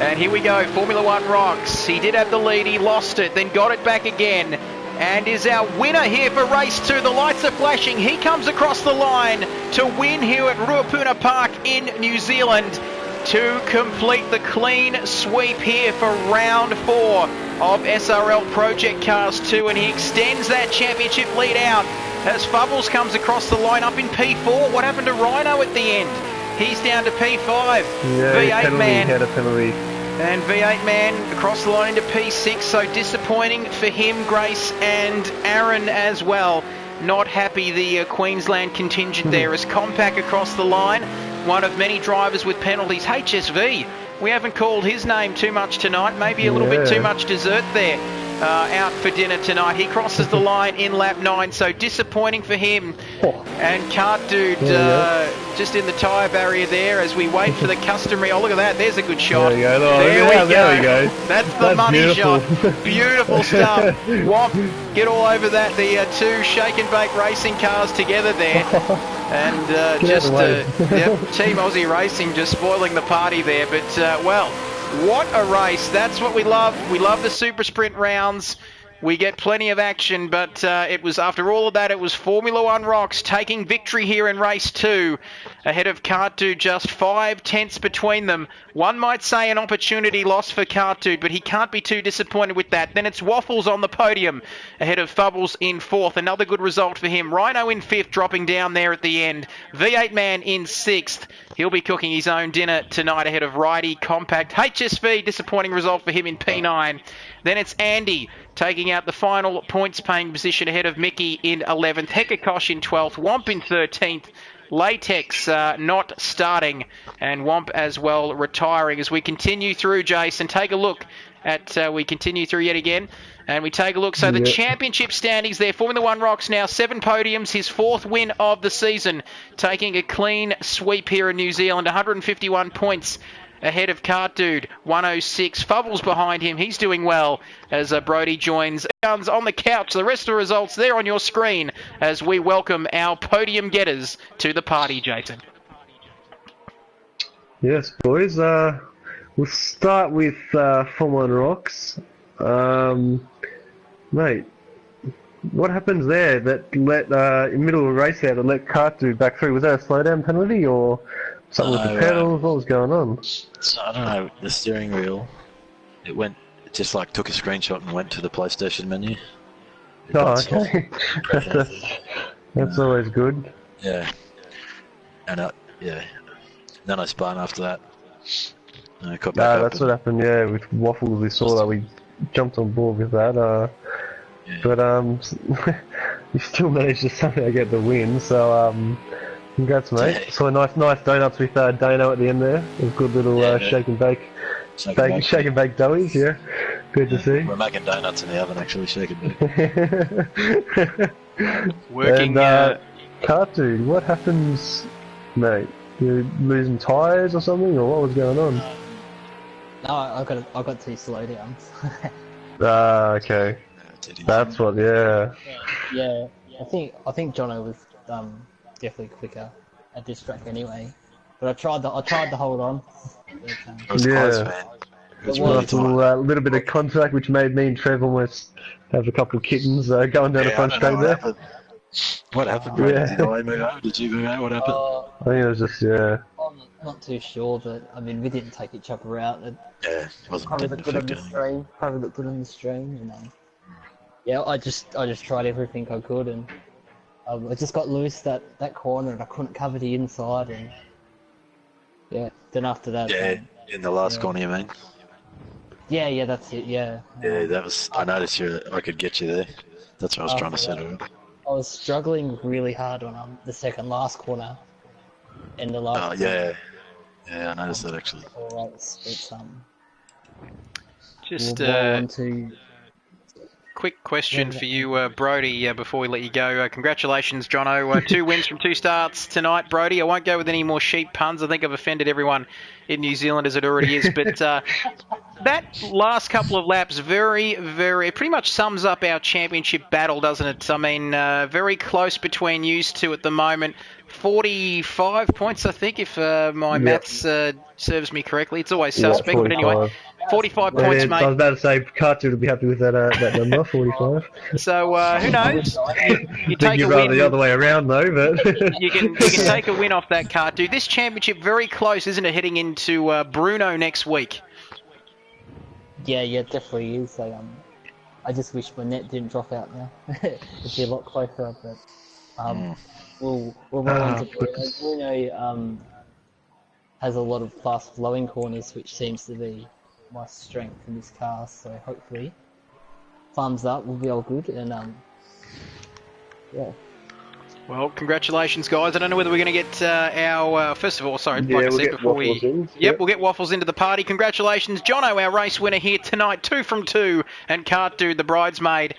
and here we go. Formula One rocks. He did have the lead, he lost it, then got it back again, and is our winner here for race 2. The lights are flashing. He comes across the line to win here at Ruapuna Park in New Zealand, to complete the clean sweep here for round 4 of SRL Project Cars 2, and he extends that championship lead out as Fubbles comes across the line up in P4. What happened to Rhino at the end? He's down to P5. Yeah, V8 man had a penalty. And V8 man across the line into P6, so disappointing for him, Grace and Aaron as well. Not happy, the Queensland contingent there, as Compact across the line. One of many drivers with penalties. HSV, we haven't called his name too much tonight. Maybe a little bit too much dessert there out for dinner tonight. He crosses the line in lap 9, so disappointing for him. And Cart Dude just in the tyre barrier there as we wait for the customary. Oh, look at that. There's a good shot. There we go. That's the money shot. Beautiful stuff. Wop, get all over that. The 2 shake and bake racing cars together there. And Team Aussie Racing just spoiling the party there. But, well, what a race. That's what we love. We love the super sprint rounds. we get plenty of action, but it was, after all of that, it was Formula One Rocks taking victory here in race 2, ahead of Cartu, just 5 tenths between them. One might say an opportunity loss for Cartu, but he can't be too disappointed with that. Then it's Waffles on the podium, ahead of Fubbles in 4th. Another good result for him. Rhino in 5th, dropping down there at the end. V8 Man in 6th. He'll be cooking his own dinner tonight ahead of Righty Compact. HSV, disappointing result for him in P9. Then it's Andy taking out the final points-paying position ahead of Mickey in 11th. Hekakosh in 12th. Womp in 13th. Latex not starting, and Womp as well retiring. As we continue through, Jason, take a look at, we continue through yet again, and we take a look. So the championship standings there, Formula One Rocks now 7 podiums, his 4th win of the season, taking a clean sweep here in New Zealand, 151 points ahead of Cart Dude, 106. Fubbles behind him. He's doing well as Brody joins Guns on the couch. The rest of the results there on your screen as we welcome our podium getters to the party, Jason. Yes, boys. We'll start with Formula One Rocks. Mate, what happens there that let, in the middle of the race there, that let Cart Dude back through? Was that a slowdown penalty or something with the pedals? What was going on? So I don't know, the steering wheel, it just like took a screenshot and went to the PlayStation menu. Oh, okay. That's always good. Yeah. And then I spun after that. And I got back up. That's what happened, yeah, with Waffles. We saw that, we jumped on board with that. But you still managed to somehow get the win, so congrats, mate. Yeah. Saw nice donuts with Dano at the end there. A good little shake and bake doughies, yeah. Good to see. We're making donuts in the oven, actually, shake and bake. Working. And, Cartoon, what happens, mate? You losing tyres or something, or what was going on? No, I got 2 slowdowns. Okay. That's what, yeah. Yeah, I think Jono was definitely quicker at this track anyway. But I tried to hold on. But, it was close, man. It was really tight. A little bit of contact, which made me and Trev almost have a couple of kittens going down the front straight there. What happened, bro? Did I move out? Did you move out? What happened? I think it was just, I'm not too sure, but I mean, we didn't take each other out. It wasn't looked good on the stream. Probably looked good on the stream, and yeah, I just tried everything I could, and I just got loose that corner, and I couldn't cover the inside, and yeah. Then after that, in the last corner, you mean? Yeah, that's it. Yeah. Yeah, that was. I noticed I could get you there. That's what I was trying to say to her. I was struggling really hard on the second last corner, and the last. Oh yeah, I noticed that actually. Alright, it's Just on to quick question for you, Brody, before we let you go. Congratulations, Jono. 2 wins from 2 starts tonight, Brody. I won't go with any more sheep puns. I think I've offended everyone in New Zealand as it already is. But that last couple of laps, very, very, it pretty much sums up our championship battle, doesn't it? I mean, very close between you two at the moment. 45 points, I think, if my maths serves me correctly. It's always suspect, but anyway. 45 points, mate. I was about to say, Cartoon would be happy with that number, 45. So, who knows? You take a rather win. the other way around, though, but... you can take a win off that Cartoon. This championship very close, isn't it, heading into Bruno next week? Yeah, it definitely is. I just wish my net didn't drop out now. It'd be a lot closer, but we'll roll on to Bruno. Bruno has a lot of fast flowing corners, which seems to be my strength in this car, so hopefully thumbs up will be all good, and yeah. Well, congratulations, guys. I don't know whether we're going to get our first of all, sorry, like I said before we'll get Waffles into the party. Congratulations, Jono, our race winner here tonight, 2 from 2, and Cart Dude, the bridesmaid,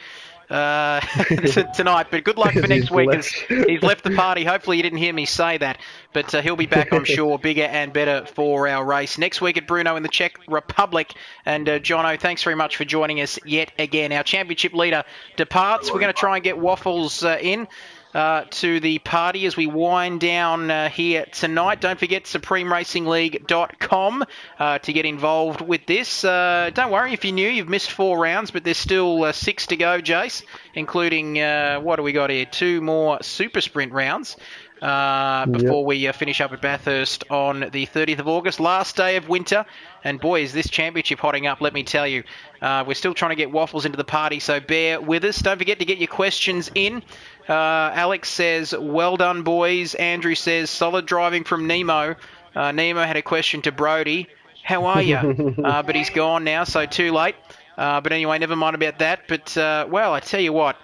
tonight. But good luck for next week, as he's left the party. Hopefully you didn't hear me say that, but he'll be back, I'm sure, bigger and better for our race next week at Bruno in the Czech Republic. And Jono, thanks very much for joining us yet again. Our championship leader departs. We're going to try and get Waffles in. to the party as we wind down here tonight. Don't forget supremeracingleague.com to get involved with this. Don't worry if you're new, you've missed 4 rounds, but there's still 6 to go, Jace, including, what do we got here? 2 more super sprint rounds. Before we finish up at Bathurst on the 30th of August, last day of winter. And boy, is this championship hotting up, let me tell you. We're still trying to get Waffles into the party, so bear with us. Don't forget to get your questions in. Alex says, well done, boys. Andrew says, solid driving from Nemo. Nemo had a question to Brody. How are you? But he's gone now, so too late. But anyway, never mind about that. But, well, I tell you what.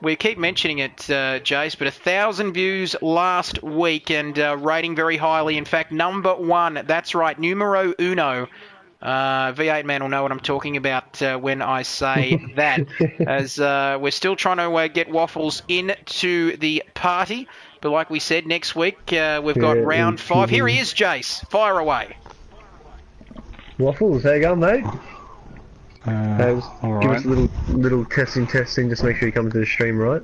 We keep mentioning it, Jace, but 1,000 views last week and rating very highly. In fact, number 1, that's right, numero uno. V8 man will know what I'm talking about when I say that. As we're still trying to get Waffles into the party. But like we said, next week we've got round 5. Here he is, Jace. Fire away. Waffles, how you going, mate? Give Alright. us a little testing. Just make sure you come to the stream, right?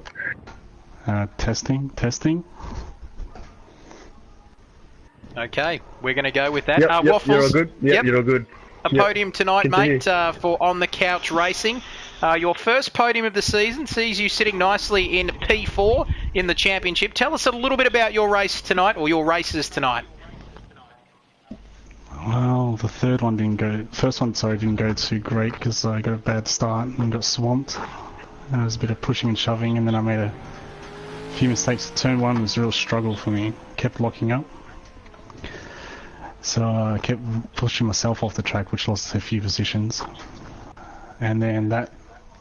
Testing. Okay, we're going to go with that. Yep, Waffles, you're all good. Yep, you're all good. A podium tonight, Continue. mate, for On the Couch Racing. Your first podium of the season sees you sitting nicely in P4 in the championship. Tell us a little bit about your race tonight, or your races tonight. Well, the first one didn't go too great because I got a bad start and got swamped. And there was a bit of pushing and shoving, and then I made a few mistakes. Turn 1 was a real struggle for me. Kept locking up. So I kept pushing myself off the track, which lost a few positions. And then that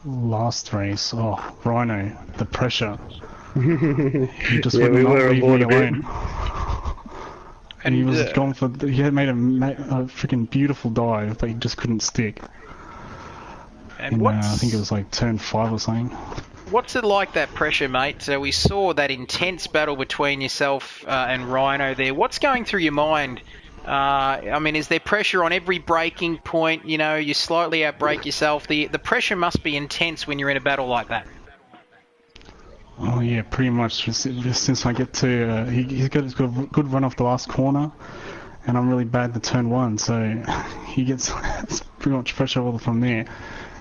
last race, Rhino, the pressure. He just would not leave me alone. And he was gone for. He had made a freaking beautiful dive, but he just couldn't stick. And I think it was like turn 5 or something. What's it like, that pressure, mate? So we saw that intense battle between yourself and Rhino there. What's going through your mind? I mean, is there pressure on every braking point? You know, you slightly outbrake yourself. The pressure must be intense when you're in a battle like that. Oh yeah, pretty much. Since I get to, he's got a good run off the last corner, and I'm really bad to turn 1, so he gets pretty much pressure all from there.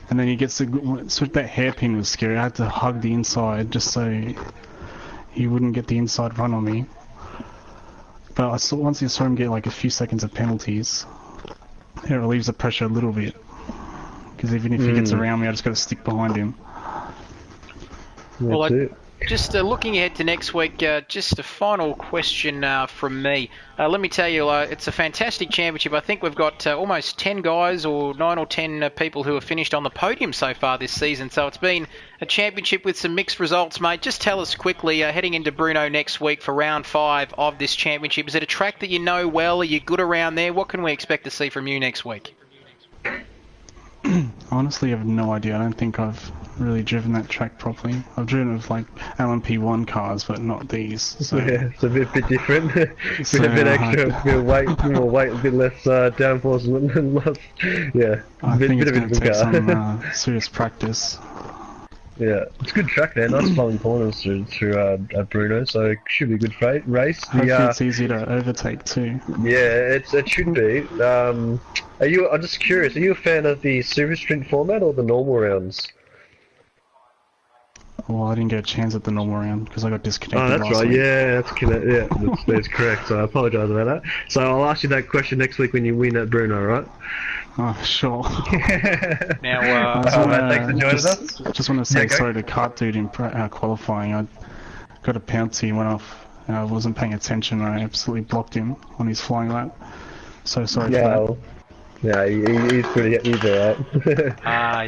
And then he gets that hairpin was scary. I had to hug the inside just so he wouldn't get the inside run on me. But once I saw him get like a few seconds of penalties, it relieves the pressure a little bit. Because even if he gets around me, I just got to stick behind him. Well, just looking ahead to next week, just a final question from me. Let me tell you, it's a fantastic championship. I think we've got almost 10 guys, or 9 or 10 people who have finished on the podium so far this season. So it's been a championship with some mixed results, mate. Just tell us quickly, heading into Bruno next week for round 5 of this championship, is it a track that you know well? Are you good around there? What can we expect to see from you next week? Honestly, I have no idea. I don't think I've really driven that track properly. I've driven it with like LMP1 cars, but not these. So. Yeah, it's a bit different. A bit extra, a bit of weight, more weight, a bit less downforce, and less. Yeah, I think it's going to take some serious practice. Yeah, it's a good track there. Nice flowing corners through Bruno, so it should be a good race. Hopefully it's easy to overtake too. Yeah, it should be. I'm just curious, are you a fan of the Super Sprint format or the normal rounds? Well, I didn't get a chance at the normal round because I got disconnected. Oh, that's last right. week. Yeah, that's correct. So I apologise about that. So I'll ask you that question next week when you win at Bruno, right? Oh, sure. Now, thanks for joining us. Just want to say sorry to Cart Dude in qualifying. I got a penalty, went off, and I wasn't paying attention. I absolutely blocked him on his flying lap. So sorry for that. Yeah, he's alright.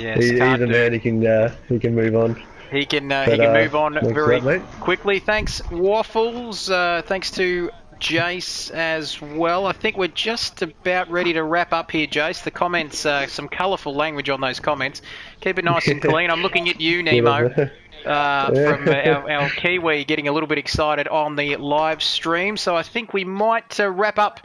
yes, he's a man. He can move on. He can move on very up, quickly. Thanks, Waffles. Thanks to Jace as well. I think we're just about ready to wrap up here, Jace. The comments, some colourful language on those comments. Keep it nice and clean. I'm looking at you, Nemo, from our Kiwi, getting a little bit excited on the live stream. So I think we might wrap up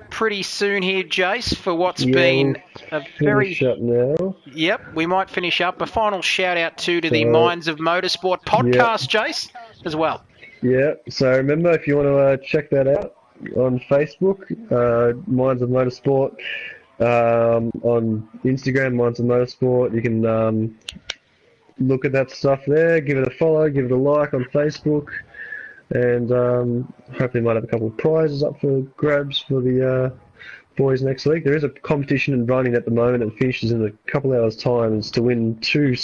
pretty soon here, Jace, for what's been a very... Finish up now. Yep, we might finish up. A final shout-out to the Minds of Motorsport podcast, Jace, as well. Yeah, so remember, if you want to check that out on Facebook, Minds of Motorsport, on Instagram, Minds of Motorsport, you can look at that stuff there, give it a follow, give it a like on Facebook, and hopefully might have a couple of prizes up for grabs for the boys next week. There is a competition in running at the moment. It finishes in a couple hours' time. It's to win you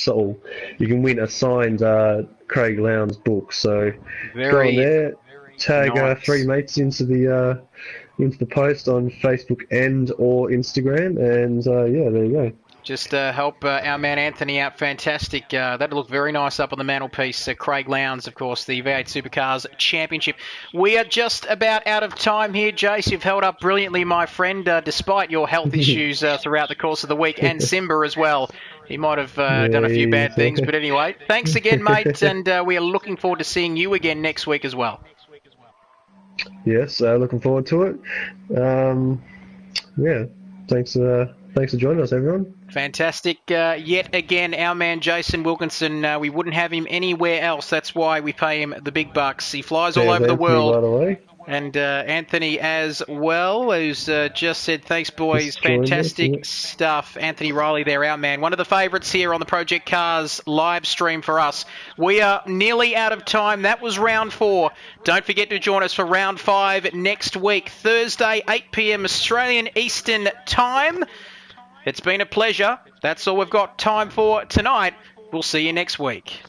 can win a signed Craig Lowndes book. So go on there, tag nice. 3 mates into the post on Facebook and or Instagram, and yeah, there you go. Just help our man Anthony out. Fantastic. That'll look very nice up on the mantelpiece. Craig Lowndes, of course, the V8 Supercars Championship. We are just about out of time here, Jace. You've held up brilliantly, my friend, despite your health issues throughout the course of the week, and Simba as well. He might have done a few bad things, but anyway, thanks again, mate, and we are looking forward to seeing you again next week as well. Yes, looking forward to it. Yeah, thanks for joining us, everyone. Fantastic. Yet again, our man Jason Wilkinson, we wouldn't have him anywhere else. That's why we pay him the big bucks. He flies all over the world. By the way. And Anthony as well, who's just said, thanks, boys. Fantastic stuff. Anthony Riley there, our man. One of the favourites here on the Project Cars live stream for us. We are nearly out of time. That was round 4. Don't forget to join us for round 5 next week, Thursday, 8 p.m. Australian Eastern Time. It's been a pleasure. That's all we've got time for tonight. We'll see you next week.